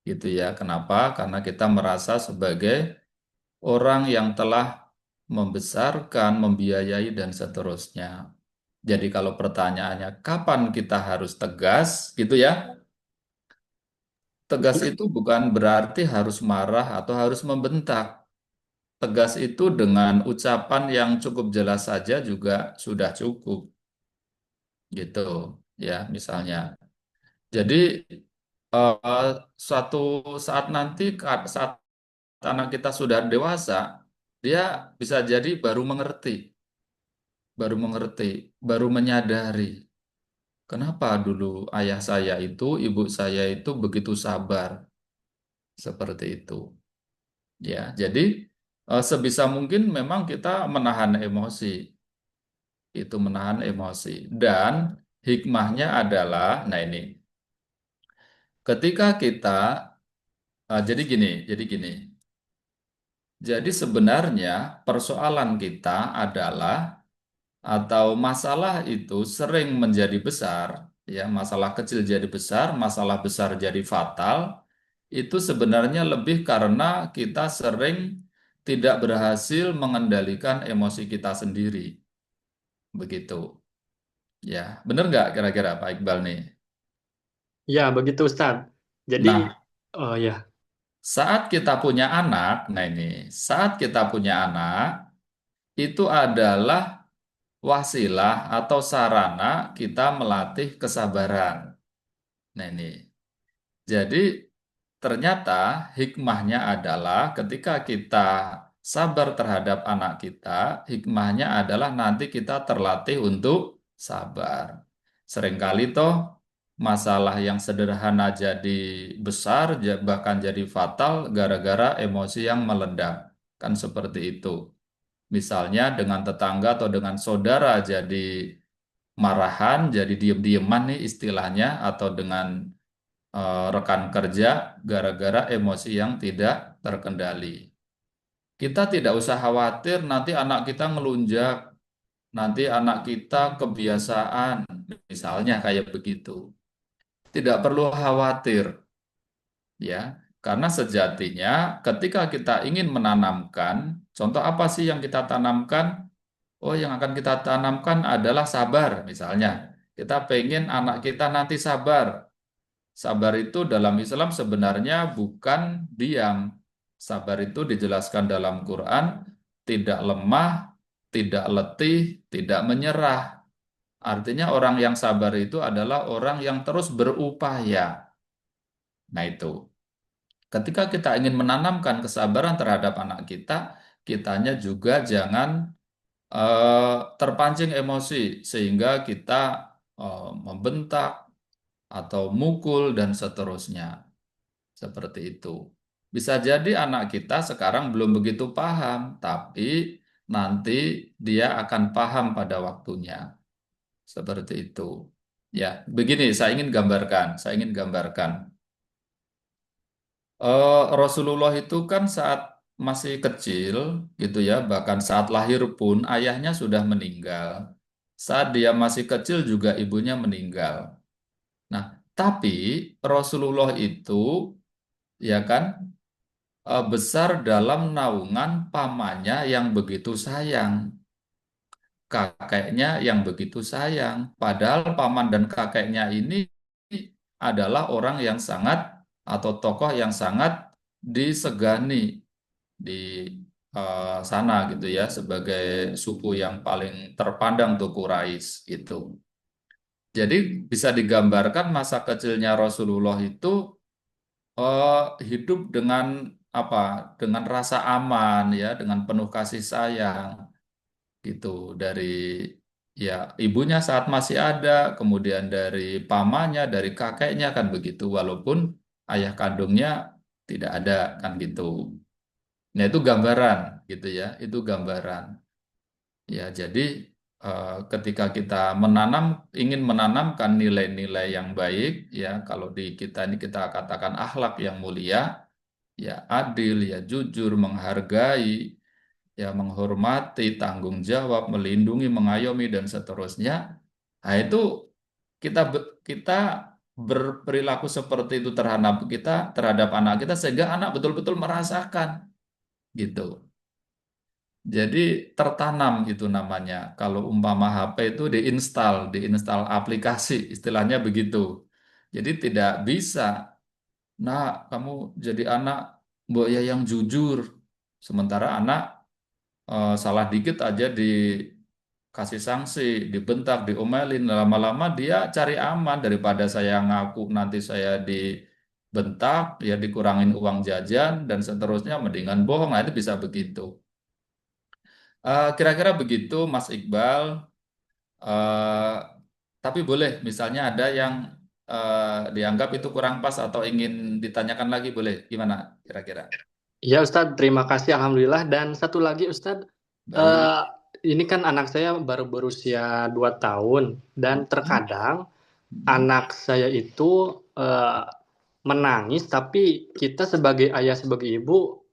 Gitu ya. Kenapa? Karena kita merasa sebagai orang yang telah membesarkan, membiayai dan seterusnya. Jadi kalau pertanyaannya kapan kita harus tegas gitu ya? Tegas itu bukan berarti harus marah atau harus membentak. Tegas itu dengan ucapan yang cukup jelas saja juga sudah cukup, gitu ya misalnya. Jadi eh, suatu saat nanti saat anak kita sudah dewasa, dia bisa jadi baru mengerti, baru menyadari kenapa dulu ayah saya itu, ibu saya itu begitu sabar seperti itu. Ya, jadi sebisa mungkin memang kita menahan emosi, itu menahan emosi. Dan hikmahnya adalah, nah ini, ketika kita, jadi gini. Jadi sebenarnya persoalan kita adalah atau masalah itu sering menjadi besar, ya, masalah kecil jadi besar, masalah besar jadi fatal, itu sebenarnya lebih karena kita sering tidak berhasil mengendalikan emosi kita sendiri. Begitu. Ya, benar nggak kira-kira Pak Iqbal nih? Ya, begitu Ustadz. Jadi, Nah, oh ya, saat kita punya anak, nah ini, saat kita punya anak, itu adalah wasilah atau sarana kita melatih kesabaran. Nah ini, jadi ternyata hikmahnya adalah ketika kita sabar terhadap anak kita, hikmahnya adalah nanti kita terlatih untuk sabar. Seringkali toh masalah yang sederhana jadi besar, bahkan jadi fatal gara-gara emosi yang meledak. Kan seperti itu. Misalnya dengan tetangga atau dengan saudara jadi marahan, jadi diem-dieman nih istilahnya, atau dengan rekan kerja gara-gara emosi yang tidak terkendali. Kita tidak usah khawatir nanti anak kita ngelunjak, nanti anak kita kebiasaan, misalnya kayak begitu. Tidak perlu khawatir, ya, karena sejatinya ketika kita ingin menanamkan, contoh apa sih yang kita tanamkan? Oh, yang akan kita tanamkan adalah sabar, misalnya. Kita pengen anak kita nanti sabar. Sabar itu dalam Islam sebenarnya bukan diam. Sabar itu dijelaskan dalam Quran, tidak lemah, tidak letih, tidak menyerah. Artinya orang yang sabar itu adalah orang yang terus berupaya. Nah itu, ketika kita ingin menanamkan kesabaran terhadap anak kita, kitanya juga jangan terpancing emosi sehingga kita membentak atau mukul dan seterusnya. Seperti itu. Bisa jadi anak kita sekarang belum begitu paham, tapi nanti dia akan paham pada waktunya. Seperti itu. Ya, begini saya ingin gambarkan. Rasulullah itu kan saat masih kecil gitu ya, bahkan saat lahir pun ayahnya sudah meninggal. Saat dia masih kecil juga ibunya meninggal. Nah, tapi Rasulullah itu ya kan besar dalam naungan pamannya yang begitu sayang, kakeknya yang begitu sayang. Padahal paman dan kakeknya ini adalah orang yang sangat atau tokoh yang sangat disegani di sana gitu ya, sebagai suku yang paling terpandang tuh Quraisy itu. Jadi bisa digambarkan masa kecilnya Rasulullah itu hidup dengan apa? Dengan rasa aman ya, dengan penuh kasih sayang gitu dari ya ibunya saat masih ada, kemudian dari pamannya, dari kakeknya kan begitu, walaupun ayah kandungnya tidak ada kan gitu. Nah itu gambaran gitu ya, itu gambaran. Ya jadi ketika kita ingin menanamkan nilai-nilai yang baik ya, kalau di kita ini kita katakan akhlak yang mulia, ya adil, ya jujur, menghargai, ya menghormati, tanggung jawab, melindungi, mengayomi dan seterusnya. Nah, itu kita berperilaku seperti itu terhadap anak kita sehingga anak betul-betul merasakan gitu. Jadi tertanam itu namanya. Kalau umpama HP itu diinstal aplikasi, istilahnya begitu. Jadi tidak bisa Nak, kamu jadi anak mbok ya yang jujur. Sementara anak salah dikit aja dikasih sanksi, dibentak, diomelin. Lama-lama dia cari aman daripada saya ngaku nanti saya dibentak, ya dikurangin uang jajan dan seterusnya, mendingan bohong. Nah, itu bisa begitu. Kira-kira begitu, Mas Iqbal. Eh, tapi boleh, misalnya ada yang dianggap itu kurang pas atau ingin ditanyakan lagi, boleh? Gimana kira-kira? Iya Ustadz, terima kasih Alhamdulillah. Dan satu lagi Ustadz, Baik. eh, ini kan anak saya baru berusia 2 tahun dan terkadang anak saya itu menangis, tapi kita sebagai ayah, sebagai ibu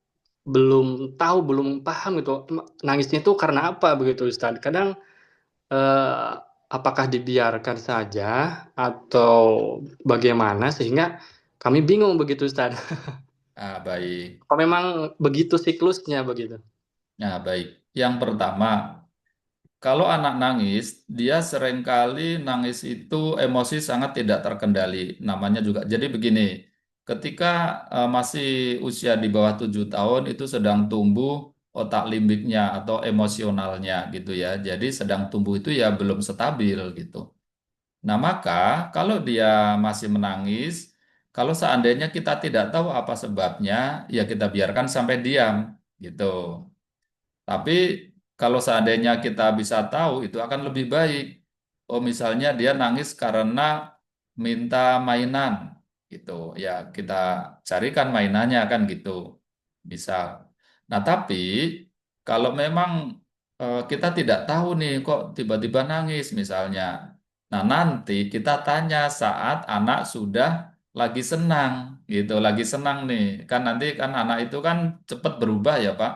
belum tahu, belum paham gitu nangisnya itu karena apa begitu Ustadz. Kadang eh, apakah dibiarkan saja atau bagaimana sehingga kami bingung begitu Ustadz. Baik. Apa memang begitu siklusnya begitu? Nah, baik. Yang pertama, kalau anak nangis, dia seringkali nangis itu emosi sangat tidak terkendali. Namanya juga. Jadi begini, ketika masih usia di bawah 7 tahun itu sedang tumbuh otak limbiknya atau emosionalnya gitu ya. Jadi sedang tumbuh itu ya belum stabil gitu. Nah, maka kalau dia masih menangis, kalau seandainya kita tidak tahu apa sebabnya, ya kita biarkan sampai diam gitu. Tapi kalau seandainya kita bisa tahu, itu akan lebih baik. Oh, misalnya dia nangis karena minta mainan, gitu. Ya, kita carikan mainannya kan gitu. Bisa. Nah, tapi kalau memang kita tidak tahu nih kok tiba-tiba nangis misalnya. Nah, nanti kita tanya saat anak sudah lagi senang, gitu. Lagi senang nih. Kan nanti kan anak itu kan cepat berubah ya, Pak.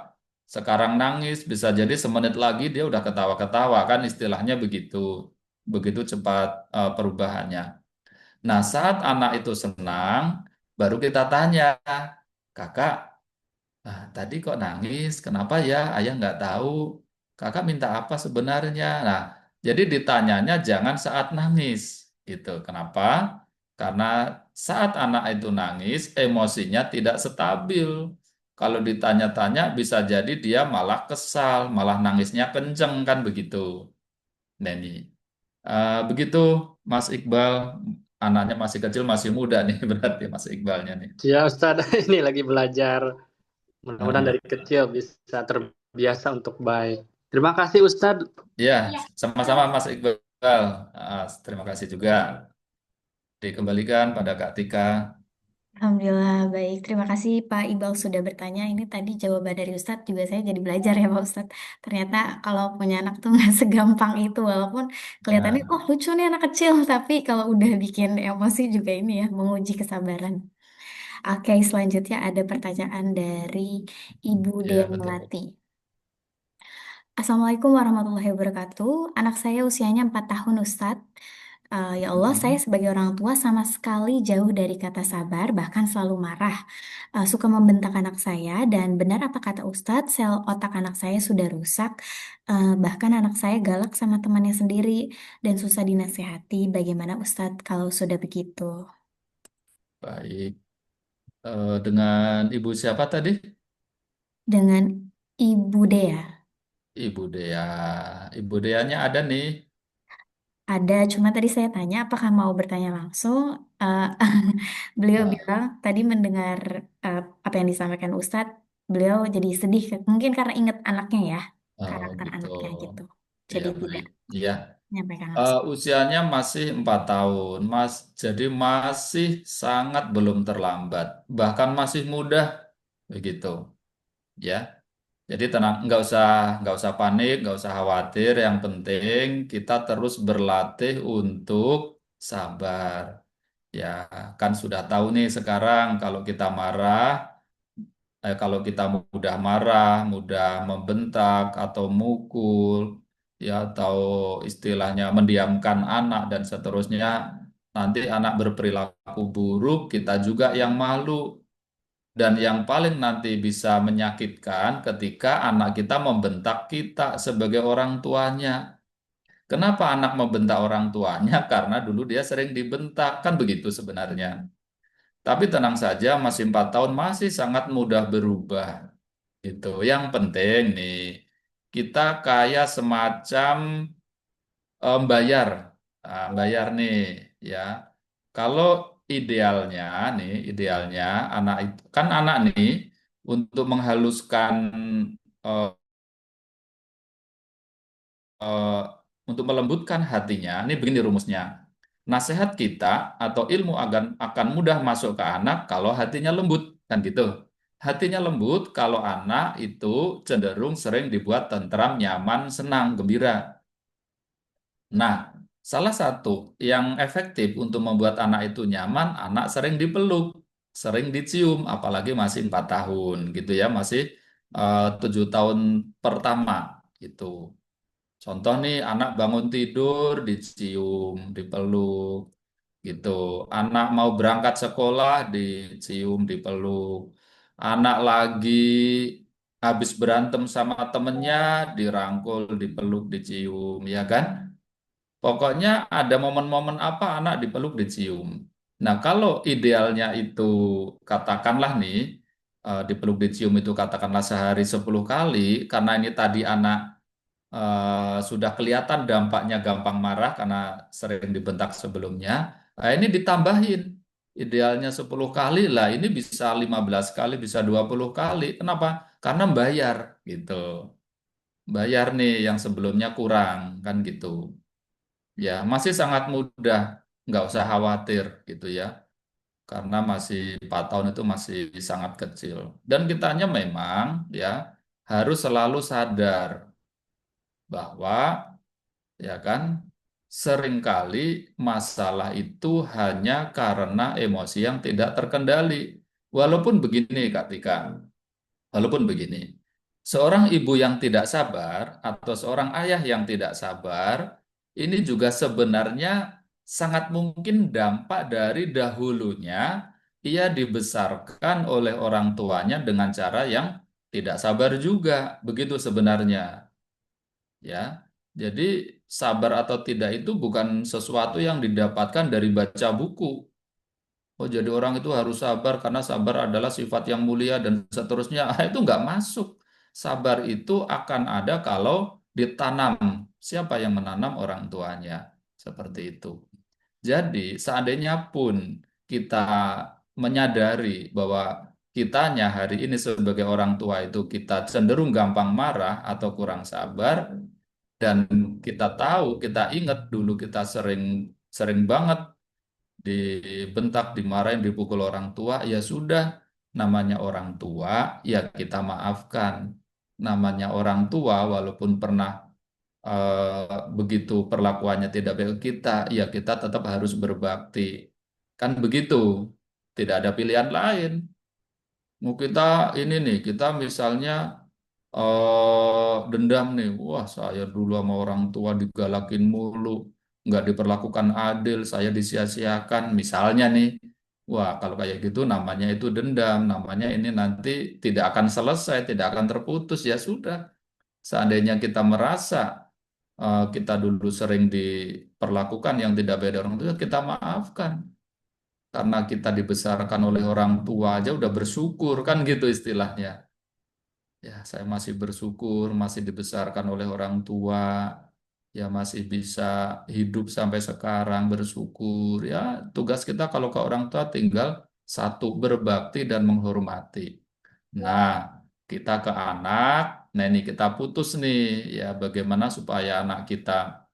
Sekarang nangis, bisa jadi semenit lagi dia udah ketawa-ketawa, kan istilahnya begitu. Begitu cepat perubahannya. Nah, saat anak itu senang, baru kita tanya, kakak, tadi kok nangis? Kenapa ya? Ayah nggak tahu. Kakak minta apa sebenarnya? Nah, jadi ditanyanya jangan saat nangis. Gitu. Kenapa? Karena saat anak itu nangis, emosinya tidak stabil. Kalau ditanya-tanya bisa jadi dia malah kesal, malah nangisnya kenceng kan begitu, Neni. Begitu, Mas Iqbal. Anaknya masih kecil, masih muda nih berarti Mas Iqbalnya nih. Ya Ustadz, ini lagi belajar. Mudah-mudahan Ah, dari kecil bisa terbiasa untuk baik. Terima kasih Ustadz. Ya, sama-sama Mas Iqbal. Terima kasih juga. Dikembalikan pada Kak Tika. Alhamdulillah baik. Terima kasih Pak Iqbal sudah bertanya. Ini tadi jawaban dari Ustadz juga saya jadi belajar ya Pak Ustadz. Ternyata kalau punya anak tuh nggak segampang itu. Walaupun kelihatannya Nah, kok lucu nih anak kecil. Tapi kalau udah bikin emosi juga ini ya menguji kesabaran. Oke, selanjutnya ada pertanyaan dari Ibu ya Dea betul. Melati. Assalamualaikum warahmatullahi wabarakatuh. Anak saya usianya 4 tahun, Ustadz. Ya Allah, saya Mm-mm. sebagai orang tua sama sekali jauh dari kata sabar, bahkan selalu marah. Suka membentak anak saya, dan benar apa kata Ustadz, sel otak anak saya sudah rusak. Bahkan anak saya galak sama temannya sendiri dan susah dinasehati. Bagaimana Ustadz kalau sudah begitu? Baik. Dengan Ibu siapa tadi? Dengan Ibu Dea. Ibu Dea. Ibu Deanya ada nih. Ada, cuma tadi saya tanya apakah mau bertanya langsung. Eh, beliau Ah, bilang tadi mendengar apa yang disampaikan Ustadz, beliau jadi sedih. Mungkin karena ingat anaknya ya, karakter gitu. anaknya gitu. Ya, Jadi tidak baik. Ya. menyampaikan langsung. Usianya masih 4 tahun, Mas. Jadi masih sangat belum terlambat. Bahkan masih mudah, begitu. Ya. Jadi tenang, nggak usah panik, nggak usah khawatir. Yang penting kita terus berlatih untuk sabar. Ya, kan sudah tahu nih sekarang kalau kita marah, kalau kita mudah marah, mudah membentak atau mukul, ya atau istilahnya mendiamkan anak dan seterusnya, nanti anak berperilaku buruk, kita juga yang malu. Dan yang paling nanti bisa menyakitkan ketika anak kita membentak kita sebagai orang tuanya. Kenapa anak membentak orang tuanya? Karena dulu dia sering dibentak, kan begitu sebenarnya. Tapi tenang saja, masih 4 tahun, masih sangat mudah berubah. Gitu. Yang penting nih, kita kayak semacam bayar. Bayar nih, ya. Kalau idealnya nih, idealnya anak itu, kan anak nih, untuk menghaluskan eh, eh, untuk melembutkan hatinya, ini begini rumusnya. Nasihat kita atau ilmu akan mudah masuk ke anak kalau hatinya lembut, kan gitu. Hatinya lembut kalau anak itu cenderung sering dibuat tentram, nyaman, senang, gembira. Nah, salah satu yang efektif untuk membuat anak itu nyaman, anak sering dipeluk, sering dicium, apalagi masih 4 tahun gitu ya, masih 7 tahun pertama gitu. Contoh nih, anak bangun tidur, dicium, dipeluk, gitu. Anak mau berangkat sekolah, dicium, dipeluk. Anak lagi habis berantem sama temennya, dirangkul, dipeluk, dicium, ya kan? Pokoknya ada momen-momen apa anak dipeluk, dicium. Nah, kalau idealnya itu katakanlah nih, dipeluk, dicium itu katakanlah sehari 10 kali, karena ini tadi anak sudah kelihatan dampaknya gampang marah karena sering dibentak sebelumnya. Nah, ini ditambahin. Idealnya 10 kali lah, ini bisa 15 kali, bisa 20 kali. Kenapa? Karena bayar gitu. Bayar nih yang sebelumnya kurang, kan gitu. Ya, masih sangat mudah, nggak usah khawatir gitu ya. Karena masih 4 tahun itu masih sangat kecil. Dan kitanya memang ya harus selalu sadar bahwa ya kan? Seringkali masalah itu hanya karena emosi yang tidak terkendali. Walaupun begini, Kak Tika, walaupun begini, seorang ibu yang tidak sabar atau seorang ayah yang tidak sabar, ini juga sebenarnya sangat mungkin dampak dari dahulunya ia dibesarkan oleh orang tuanya dengan cara yang tidak sabar juga. Begitu sebenarnya. Ya, jadi sabar atau tidak itu bukan sesuatu yang didapatkan dari baca buku. Oh, jadi orang itu harus sabar karena sabar adalah sifat yang mulia dan seterusnya. Itu nggak masuk. Sabar itu akan ada kalau ditanam. Siapa yang menanam? Orang tuanya. Seperti itu. Jadi, seandainya pun kita menyadari bahwa kitanya hari ini sebagai orang tua itu kita cenderung gampang marah atau kurang sabar, dan kita tahu, kita ingat dulu kita sering sering banget dibentak, dimarahin, dipukul orang tua, ya sudah, namanya orang tua, ya kita maafkan. Namanya orang tua, walaupun pernah begitu perlakuannya tidak baik ke kita, ya kita tetap harus berbakti. Kan begitu, tidak ada pilihan lain. Mau kita ini nih, kita misalnya dendam nih, wah saya dulu sama orang tua digalakin mulu, nggak diperlakukan adil, saya disia-siakan, misalnya nih, wah kalau kayak gitu namanya itu dendam, namanya ini nanti tidak akan selesai, tidak akan terputus, ya sudah. Seandainya kita merasa kita dulu sering diperlakukan yang tidak beda orang tua, kita maafkan. Karena kita dibesarkan oleh orang tua aja udah bersyukur, kan gitu istilahnya. Ya, saya masih bersyukur, masih dibesarkan oleh orang tua, ya masih bisa hidup sampai sekarang, bersyukur. Ya, tugas kita kalau ke orang tua tinggal satu, berbakti dan menghormati. Nah, kita ke anak, nah ini kita putus nih, ya bagaimana supaya anak kita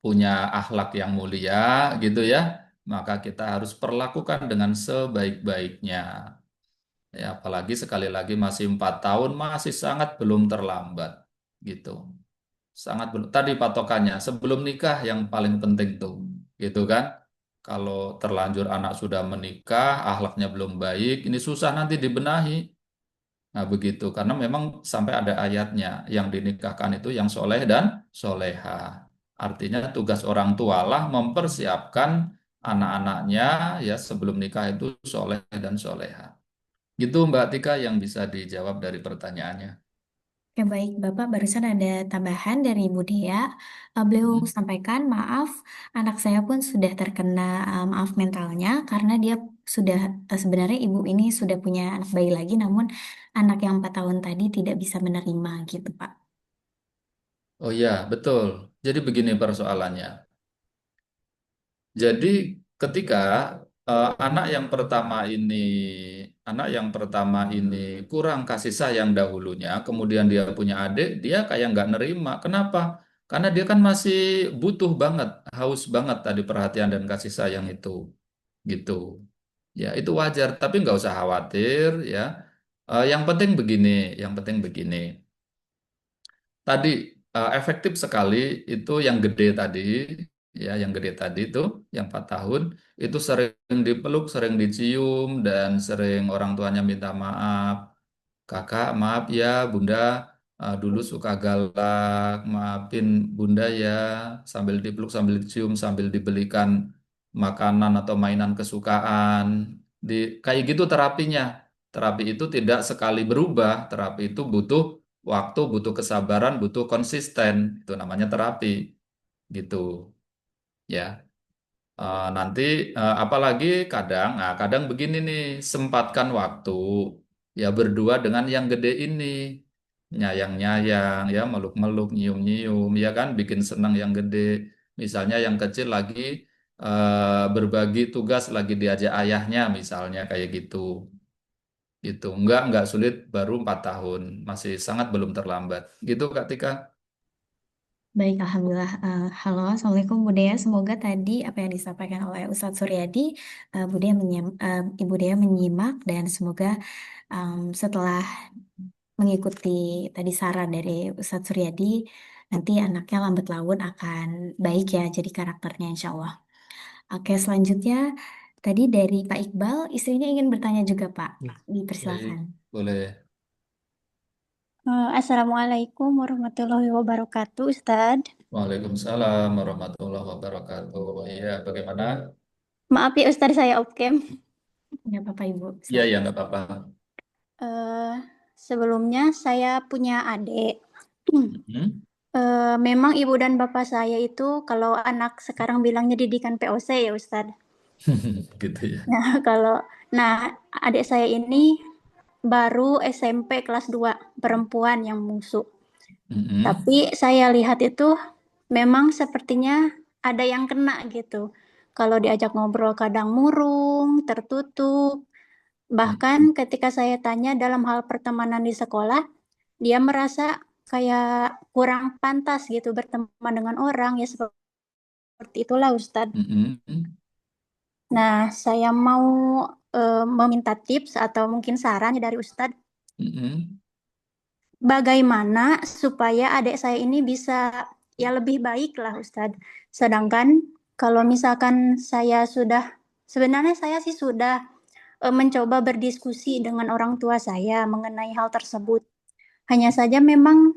punya akhlak yang mulia gitu ya, maka kita harus perlakukan dengan sebaik-baiknya. Ya, apalagi sekali lagi masih 4 tahun, masih sangat belum terlambat gitu. Sangat belum. Tadi patokannya sebelum nikah yang paling penting tuh, gitu kan? Kalau terlanjur anak sudah menikah, akhlaknya belum baik, ini susah nanti dibenahi. Nah, begitu. Karena memang sampai ada ayatnya, yang dinikahkan itu yang soleh dan soleha. Artinya tugas orang tua lah mempersiapkan anak-anaknya ya sebelum nikah itu soleh dan soleha. Gitu Mbak Tika yang bisa dijawab dari pertanyaannya. Oke, baik, Bapak barusan ada tambahan dari Ibu Dea. Beliau sampaikan, maaf, anak saya pun sudah terkena maaf mentalnya karena dia sudah sebenarnya ibu ini sudah punya anak bayi lagi, namun anak yang 4 tahun tadi tidak bisa menerima gitu, Pak. Oh ya, betul. Jadi begini persoalannya. Jadi ketika anak yang pertama ini kurang kasih sayang dahulunya, kemudian dia punya adik, dia kayak nggak nerima. Kenapa? Karena dia kan masih butuh banget, haus banget tadi perhatian dan kasih sayang itu, gitu. Ya itu wajar, tapi nggak usah khawatir ya. Yang penting begini, yang penting begini. Tadi efektif sekali itu yang gede tadi, ya yang gede tadi itu, yang 4 tahun itu sering dipeluk, sering dicium dan sering orang tuanya minta maaf. Kakak, maaf ya, Bunda dulu suka galak, maafin Bunda ya, sambil dipeluk, sambil dicium, sambil dibelikan makanan atau mainan kesukaan. Kayak gitu terapinya. Terapi itu tidak sekali berubah, terapi itu butuh waktu, butuh kesabaran, butuh konsisten. Itu namanya terapi, gitu. Ya. Nanti apalagi kadang begini nih, sempatkan waktu ya berdua dengan yang gede ini, nyayang-nyayang, ya meluk-meluk, nyium-nyium, ya kan, bikin senang yang gede. Misalnya yang kecil lagi berbagi tugas, lagi diajak ayahnya, misalnya kayak gitu, gitu. Enggak sulit, baru 4 tahun, masih sangat belum terlambat, gitu Kak Tika. Baik, Alhamdulillah. Halo, Assalamualaikum Bu Dea. Semoga tadi apa yang disampaikan oleh Ustadz Suryadi, Ibu Dea menyimak dan semoga setelah mengikuti tadi saran dari Ustadz Suryadi, nanti anaknya lambat laun akan baik ya jadi karakternya insya Allah. Oke, selanjutnya tadi dari Pak Iqbal, istrinya ingin bertanya juga Pak. Baik, Dipersilakan. boleh. Assalamualaikum warahmatullahi wabarakatuh, Ustadz. Waalaikumsalam warahmatullahi wabarakatuh. Iya, bagaimana? Maaf ya Ustadz, saya off-cam. Nggak apa-apa Ibu. Iya, Silakan. ya, nggak apa-apa. Eh, Sebelumnya saya punya adik. Mhm. Memang ibu dan bapak saya itu kalau anak sekarang bilangnya didikan POC ya Ustadz. Gitu ya. Nah, adik saya ini baru SMP kelas 2, perempuan yang bungsu. Mhm. Tapi saya lihat itu memang sepertinya ada yang kena gitu. Kalau diajak ngobrol kadang murung, tertutup. Bahkan ketika saya tanya dalam hal pertemanan di sekolah, dia merasa kayak kurang pantas gitu berteman dengan orang, ya seperti itulah Ustadz. Mhm. Nah, saya mau meminta tips atau mungkin saran dari Ustadz, Mhm. bagaimana supaya adik saya ini bisa ya lebih baik lah Ustadz. Sedangkan kalau misalkan sebenarnya saya sih sudah mencoba berdiskusi dengan orang tua saya mengenai hal tersebut. Hanya saja memang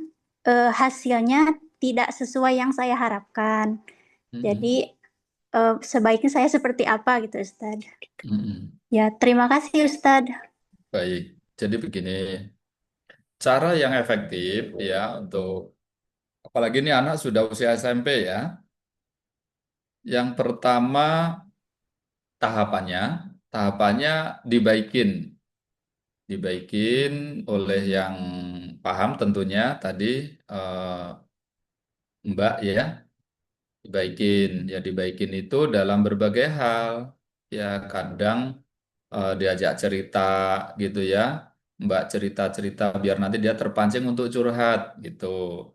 hasilnya tidak sesuai yang saya harapkan. Mhm. Jadi sebaiknya saya seperti apa gitu Ustadz. Mhm. Ya, terima kasih Ustadz. Baik. Jadi begini, cara yang efektif ya untuk apalagi ini anak sudah usia SMP ya. Yang pertama tahapannya, tahapannya dibaikin, dibaikin oleh yang paham tentunya tadi Mbak ya. Dibaikin, ya dibaikin itu dalam berbagai hal. Ya kadang diajak cerita gitu ya. Mbak cerita-cerita biar nanti dia terpancing untuk curhat gitu.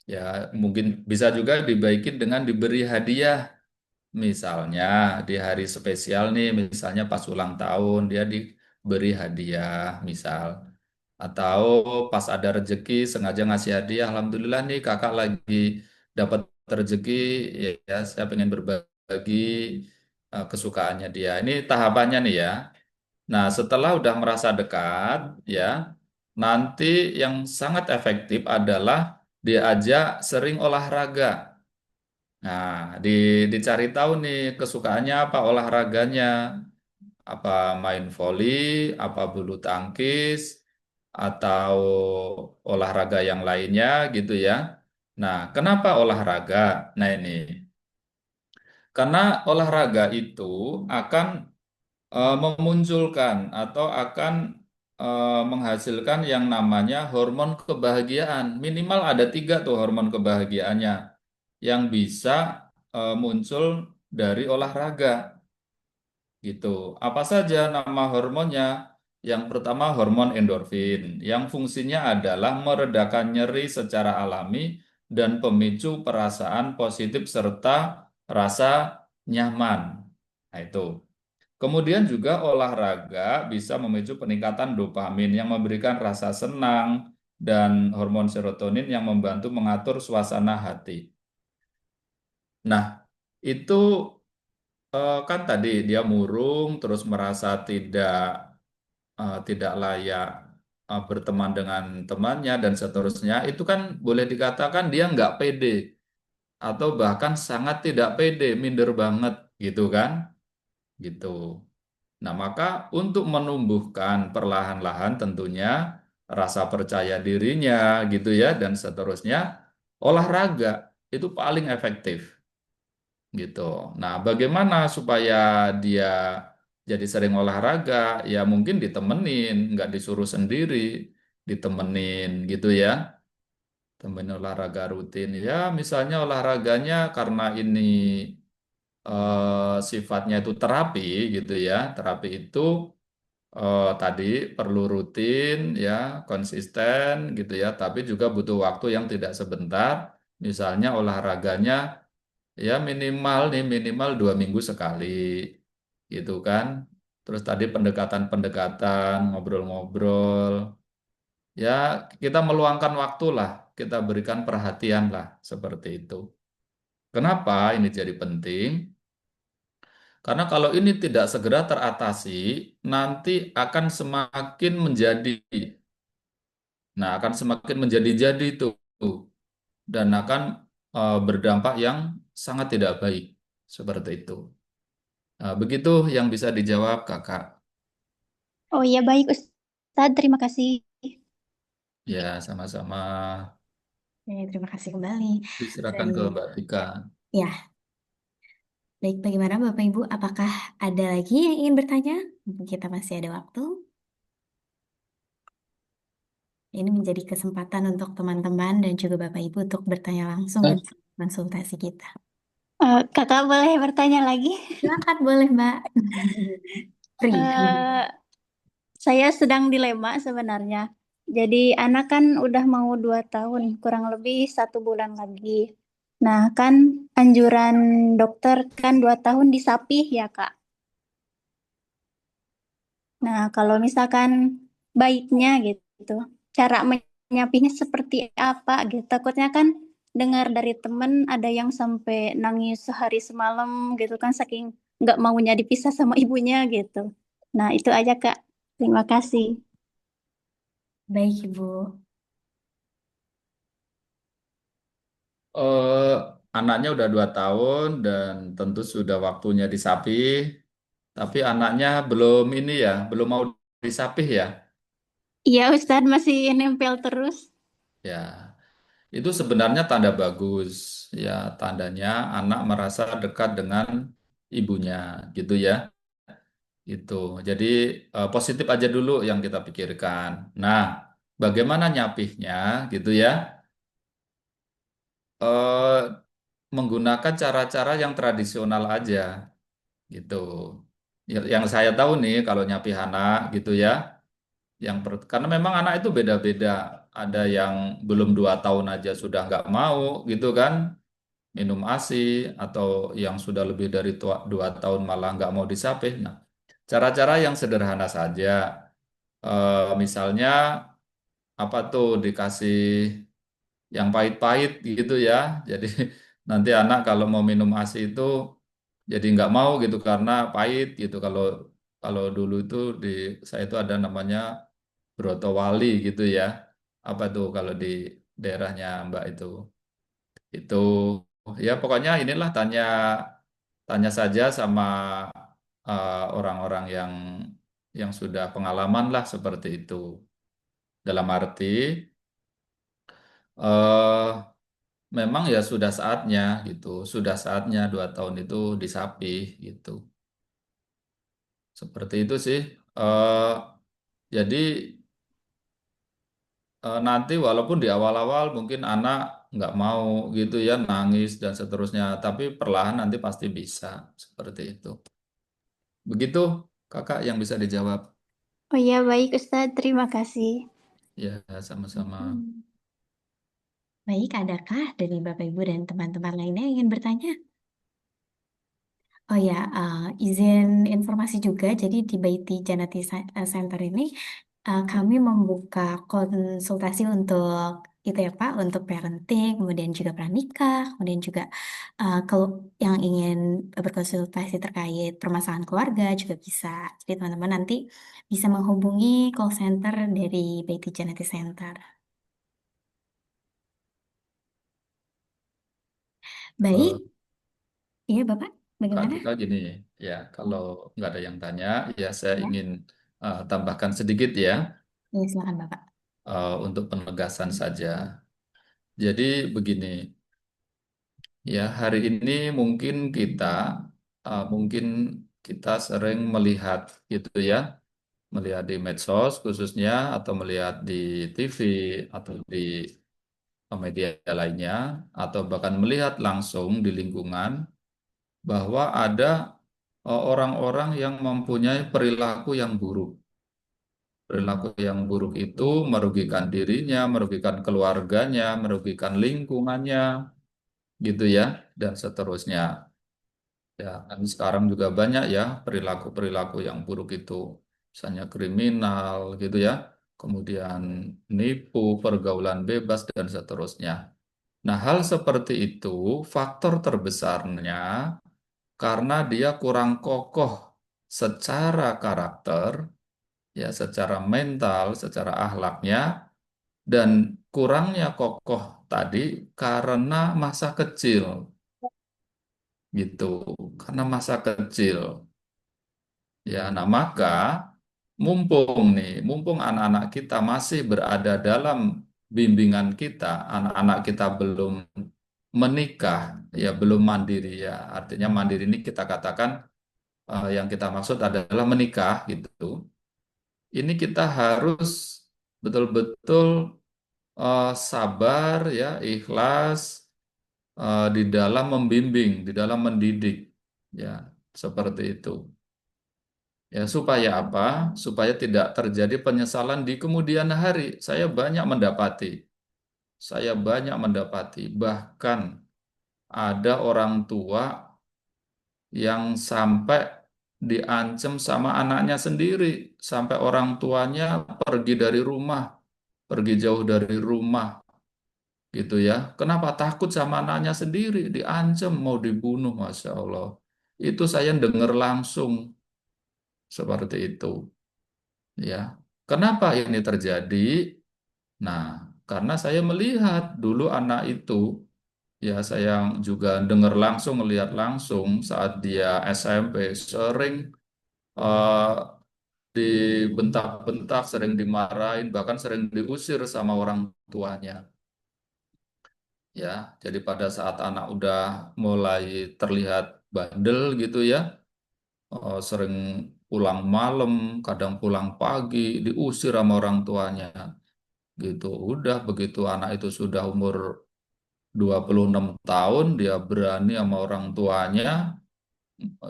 Ya mungkin bisa juga dibaikin dengan diberi hadiah. Misalnya di hari spesial nih, misalnya pas ulang tahun dia diberi hadiah misal. Atau pas ada rezeki sengaja ngasih hadiah, Alhamdulillah nih kakak lagi dapat rezeki, ya saya pengen berbagi kesukaannya dia. Ini tahapannya nih ya. Nah setelah udah merasa dekat, ya nanti yang sangat efektif adalah diajak sering olahraga. Nah dicari tahu nih kesukaannya apa olahraganya, apa main voli, apa bulu tangkis, atau olahraga yang lainnya gitu ya. Nah, kenapa olahraga? Nah ini, karena olahraga itu akan memunculkan atau akan menghasilkan yang namanya hormon kebahagiaan. Minimal ada 3 tuh hormon kebahagiaannya yang bisa muncul dari olahraga gitu. Apa saja nama hormonnya? Yang pertama hormon endorfin, yang fungsinya adalah meredakan nyeri secara alami dan pemicu perasaan positif serta rasa nyaman. Nah, itu. Kemudian juga olahraga bisa memicu peningkatan dopamin yang memberikan rasa senang dan hormon serotonin yang membantu mengatur suasana hati. Nah, itu kan tadi dia murung terus merasa tidak layak berteman dengan temannya dan seterusnya. Itu kan boleh dikatakan dia nggak pede atau bahkan sangat tidak pede, minder banget gitu kan? Gitu. Nah, maka untuk menumbuhkan perlahan-lahan tentunya rasa percaya dirinya gitu ya dan seterusnya, olahraga itu paling efektif gitu. Nah, bagaimana supaya dia jadi sering olahraga? Ya mungkin ditemenin, nggak disuruh sendiri, ditemenin gitu ya. Temenin olahraga rutin. Ya, misalnya olahraganya karena ini sifatnya itu terapi gitu ya. Terapi itu tadi perlu rutin ya, konsisten gitu ya, tapi juga butuh waktu yang tidak sebentar. Misalnya olahraganya ya minimal nih minimal 2 minggu sekali gitu kan. Terus tadi pendekatan-pendekatan, ngobrol-ngobrol. Ya kita meluangkan waktu lah, kita berikan perhatian lah seperti itu. Kenapa ini jadi penting? Karena kalau ini tidak segera teratasi, nanti akan semakin menjadi, nah akan semakin menjadi-jadi itu, dan akan berdampak yang sangat tidak baik seperti itu. Begitu yang bisa dijawab kakak. Oh iya, baik Ustadz, terima kasih. Ya sama-sama. Terima kasih kembali. Diserahkan Dan ke Mbak Tika. ya, baik bagaimana Bapak Ibu? Apakah ada lagi yang ingin bertanya? Mumpung kita masih ada waktu. Ini menjadi kesempatan untuk teman-teman dan juga Bapak Ibu untuk bertanya langsung ke konsultasi kita. Kakak boleh bertanya lagi? Silakan boleh Mbak. Free. Saya sedang dilema sebenarnya. Jadi anak kan udah mau 2 tahun, kurang lebih 1 bulan lagi. Nah kan anjuran dokter kan 2 tahun disapih ya Kak. Nah kalau misalkan baiknya gitu, cara menyapihnya seperti apa gitu. Takutnya kan dengar dari temen ada yang sampai nangis sehari semalam gitu kan, saking nggak maunya dipisah sama ibunya gitu. Nah itu aja Kak. Terima kasih. Baik Ibu. Eh, Anaknya udah 2 tahun dan tentu sudah waktunya disapih, tapi anaknya belum ini ya, belum mau disapih ya. Iya Ustadz masih nempel terus. Ya, itu sebenarnya tanda bagus. Ya, tandanya anak merasa dekat dengan ibunya, gitu ya. Itu. Jadi positif aja dulu yang kita pikirkan. Nah, bagaimana nyapihnya, gitu ya? Eh, Menggunakan cara-cara yang tradisional aja, gitu. Yang saya tahu nih, kalau nyapih anak, gitu ya. Karena memang anak itu beda-beda. Ada yang belum 2 tahun aja sudah nggak mau, gitu kan? Minum ASI atau yang sudah lebih dari 2 tahun malah nggak mau disapih. Nah, cara-cara yang sederhana saja. Misalnya apa tuh dikasih yang pahit-pahit gitu ya. Jadi nanti anak kalau mau minum ASI itu jadi nggak mau gitu karena pahit gitu. Kalau kalau dulu itu di saya itu ada namanya Brotowali gitu ya. Apa tuh kalau di daerahnya Mbak itu ya pokoknya inilah tanya tanya saja sama orang-orang yang sudah pengalaman lah seperti itu. Dalam arti eh memang ya sudah saatnya gitu, sudah saatnya 2 tahun itu disapih gitu. Seperti itu sih. Eh, jadi nanti walaupun di awal-awal mungkin anak nggak mau gitu ya, nangis dan seterusnya, tapi perlahan nanti pasti bisa seperti itu. Begitu kakak yang bisa dijawab. Oh iya, baik Ustadz. Terima kasih. Ya, sama-sama. Baik, adakah dari Bapak Ibu dan teman-teman lainnya yang ingin bertanya? Oh ya, izin informasi juga. Jadi di Baiti Janati Center ini kami membuka konsultasi untuk itu ya Pak, untuk parenting, kemudian juga pranikah, kemudian juga kalau yang ingin berkonsultasi terkait permasalahan keluarga juga bisa. Jadi teman-teman nanti bisa menghubungi call center dari Baiti Janati Center. Eh, Baik, iya Bapak, Kak bagaimana? Dika gini ya, kalau nggak ada yang tanya, ya saya Ya, ingin tambahkan sedikit ya, ya silakan Bapak. untuk penegasan saja. Jadi begini, ya hari ini mungkin kita sering melihat gitu ya, melihat di medsos khususnya atau melihat di TV atau di media lainnya atau bahkan melihat langsung di lingkungan bahwa ada orang-orang yang mempunyai perilaku yang buruk. Perilaku yang buruk itu merugikan dirinya, merugikan keluarganya, merugikan lingkungannya, gitu ya, dan seterusnya. Ya, kan sekarang juga banyak ya perilaku-perilaku yang buruk itu, misalnya kriminal, gitu ya, kemudian nipu, pergaulan bebas, dan seterusnya. Nah, hal seperti itu, faktor terbesarnya karena dia kurang kokoh secara karakter, ya, secara mental, secara akhlaknya, dan kurangnya kokoh tadi karena masa kecil, gitu. Karena masa kecil, ya. Nah, maka mumpung anak-anak kita masih berada dalam bimbingan kita, anak-anak kita belum menikah, ya, belum mandiri, ya. Artinya mandiri ini kita katakan yang kita maksud adalah menikah gitu. Ini kita harus betul-betul sabar ya, ikhlas di dalam membimbing, di dalam mendidik, ya, seperti itu. Ya, supaya apa? Supaya tidak terjadi penyesalan di kemudian hari. Saya banyak mendapati, bahkan ada orang tua yang sampai diancam sama anaknya sendiri, sampai orang tuanya pergi dari rumah, pergi jauh dari rumah, gitu ya. Kenapa? Takut sama anaknya sendiri, diancam mau dibunuh, Masya Allah. Itu saya dengar langsung seperti itu, ya. Kenapa ini terjadi? Nah, karena saya melihat dulu anak itu, ya, saya juga dengar langsung, melihat langsung saat dia SMP sering eh, dibentak-bentak, sering dimarahin, bahkan sering diusir sama orang tuanya. Ya, jadi pada saat anak udah mulai terlihat bandel gitu ya, sering pulang malam, kadang pulang pagi, diusir sama orang tuanya. Gitu. Udah begitu anak itu sudah umur 26 tahun, dia berani sama orang tuanya,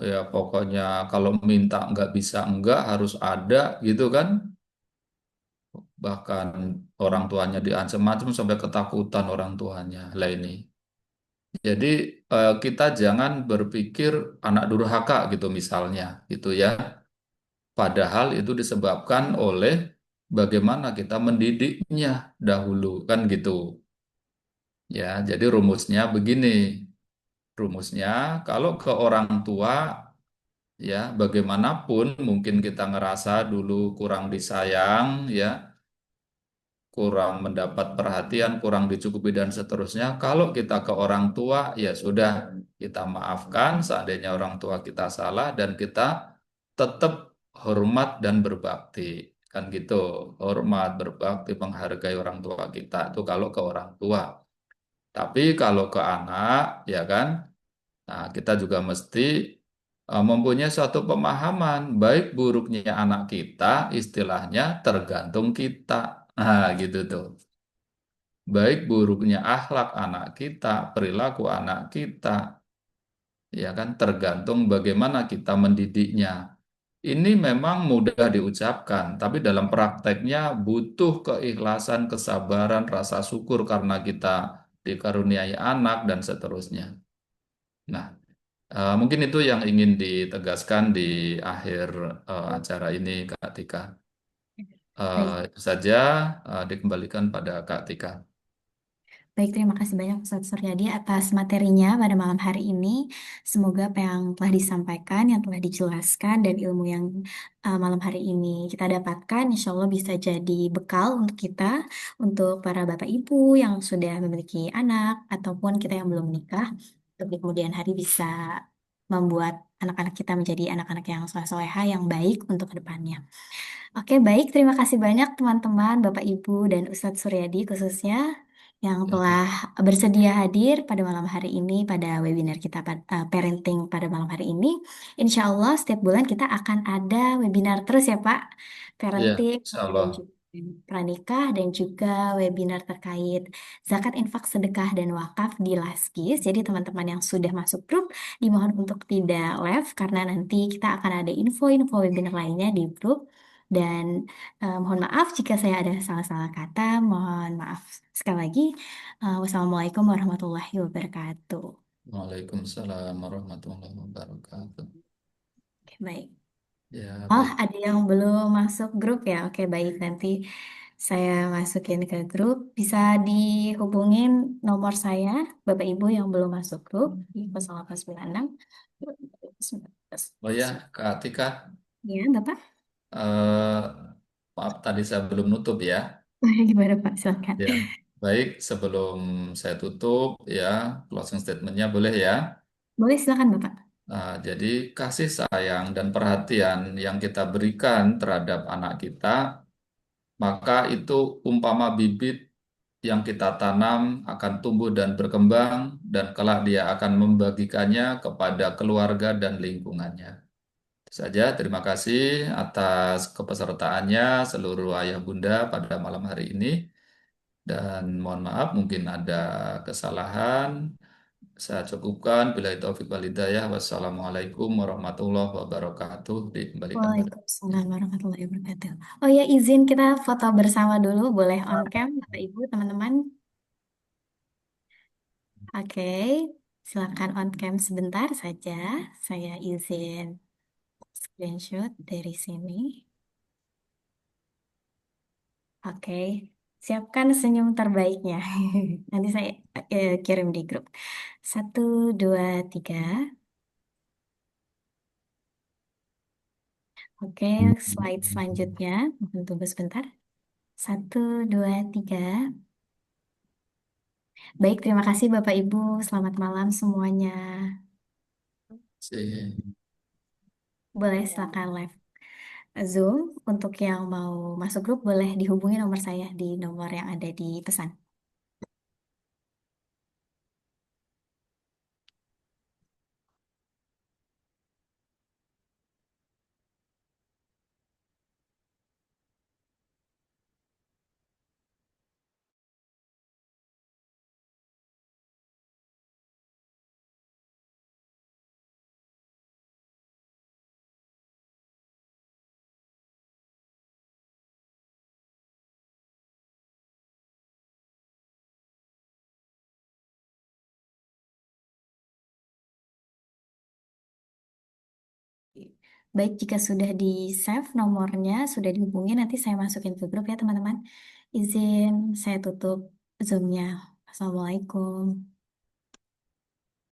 ya pokoknya kalau minta nggak bisa enggak, harus ada gitu kan. Bahkan orang tuanya diancam-ancam sampai ketakutan orang tuanya. Lah ini. Jadi kita jangan berpikir anak durhaka gitu misalnya, gitu ya. Padahal itu disebabkan oleh bagaimana kita mendidiknya dahulu kan gitu. Ya, jadi rumusnya begini. Rumusnya kalau ke orang tua, ya, bagaimanapun mungkin kita ngerasa dulu kurang disayang, ya, kurang mendapat perhatian, kurang dicukupi dan seterusnya. Kalau kita ke orang tua, ya sudah, kita maafkan seandainya orang tua kita salah dan kita tetap hormat dan berbakti. Kan gitu, hormat, berbakti, menghargai orang tua kita. Itu kalau ke orang tua. Tapi kalau ke anak, ya kan, nah kita juga mesti mempunyai suatu pemahaman baik buruknya anak kita, istilahnya tergantung kita. Nah, gitu tuh. Baik buruknya akhlak anak kita, perilaku anak kita, ya kan tergantung bagaimana kita mendidiknya. Ini memang mudah diucapkan, tapi dalam prakteknya butuh keikhlasan, kesabaran, rasa syukur karena kita dikaruniai anak dan seterusnya. Nah, mungkin itu yang ingin ditegaskan di akhir acara ini, Kak Tika. Baik. Itu saja, dikembalikan pada Kak Tika. Baik, terima kasih banyak Ustadz Suryadi atas materinya pada malam hari ini. Semoga apa yang telah disampaikan, yang telah dijelaskan, dan ilmu yang malam hari ini kita dapatkan, insya Allah bisa jadi bekal untuk kita, untuk para bapak ibu yang sudah memiliki anak, ataupun kita yang belum menikah, untuk di kemudian hari bisa membuat anak-anak kita menjadi anak-anak yang soleh-soleha yang baik untuk kedepannya. Oke, baik. Terima kasih banyak teman-teman, Bapak Ibu, dan Ustadz Suryadi khususnya yang Ya, telah bersedia hadir pada malam hari ini pada webinar kita parenting pada malam hari ini. Insya Allah setiap bulan kita akan ada webinar terus ya Pak, ya, parenting insya dan Allah. juga pranikah dan juga webinar terkait zakat, infak, sedekah dan wakaf di Laskis. Jadi teman-teman yang sudah masuk grup dimohon untuk tidak live karena nanti kita akan ada info-info webinar lainnya di grup. Dan mohon maaf jika saya ada salah-salah kata, mohon maaf sekali lagi. Wassalamualaikum warahmatullahi wabarakatuh. Waalaikumsalam warahmatullahi wabarakatuh. Oke, baik. Ya, Oh, baik. ada yang belum masuk grup ya? Oke, baik. Nanti saya masukin ke grup. Bisa dihubungin nomor saya, Bapak Ibu yang belum masuk grup, di 0896. Oh ya, Kak Tika, Ya, Bapak. eh, maaf tadi saya belum nutup ya. Gimana Pak? Silakan. Ya, baik. Sebelum saya tutup, ya, closing statementnya boleh ya. Boleh silakan Bapak. Jadi kasih sayang dan perhatian yang kita berikan terhadap anak kita, maka itu umpama bibit yang kita tanam akan tumbuh dan berkembang, dan kelak dia akan membagikannya kepada keluarga dan lingkungannya. Itu saja, terima kasih atas kepesertaannya seluruh ayah bunda pada malam hari ini. Dan mohon maaf, mungkin ada kesalahan. Saya cukupkan. Bila taufik wal hidayah. Wassalamualaikum warahmatullahi wabarakatuh. Dikembalikan pada. Waalaikumsalam warahmatullahi wabarakatuh. Oh ya, izin kita foto bersama dulu, boleh on cam, Bapak Ibu, teman-teman. Oke, silakan on cam sebentar saja. Saya izin screenshot dari sini. Oke, siapkan senyum terbaiknya. Nanti saya kirim di grup. 1, 2, 3. Oke, slide selanjutnya. Mohon tunggu sebentar. 1, 2, 3. Baik, terima kasih Bapak Ibu. Selamat malam semuanya. Si- Boleh silakan live Zoom. Untuk yang mau masuk grup boleh dihubungi nomor saya di nomor yang ada di pesan. Baik, jika sudah di-save nomornya, sudah dihubungi, nanti saya masukin ke grup ya teman-teman. Izin saya tutup Zoom-nya. Assalamualaikum.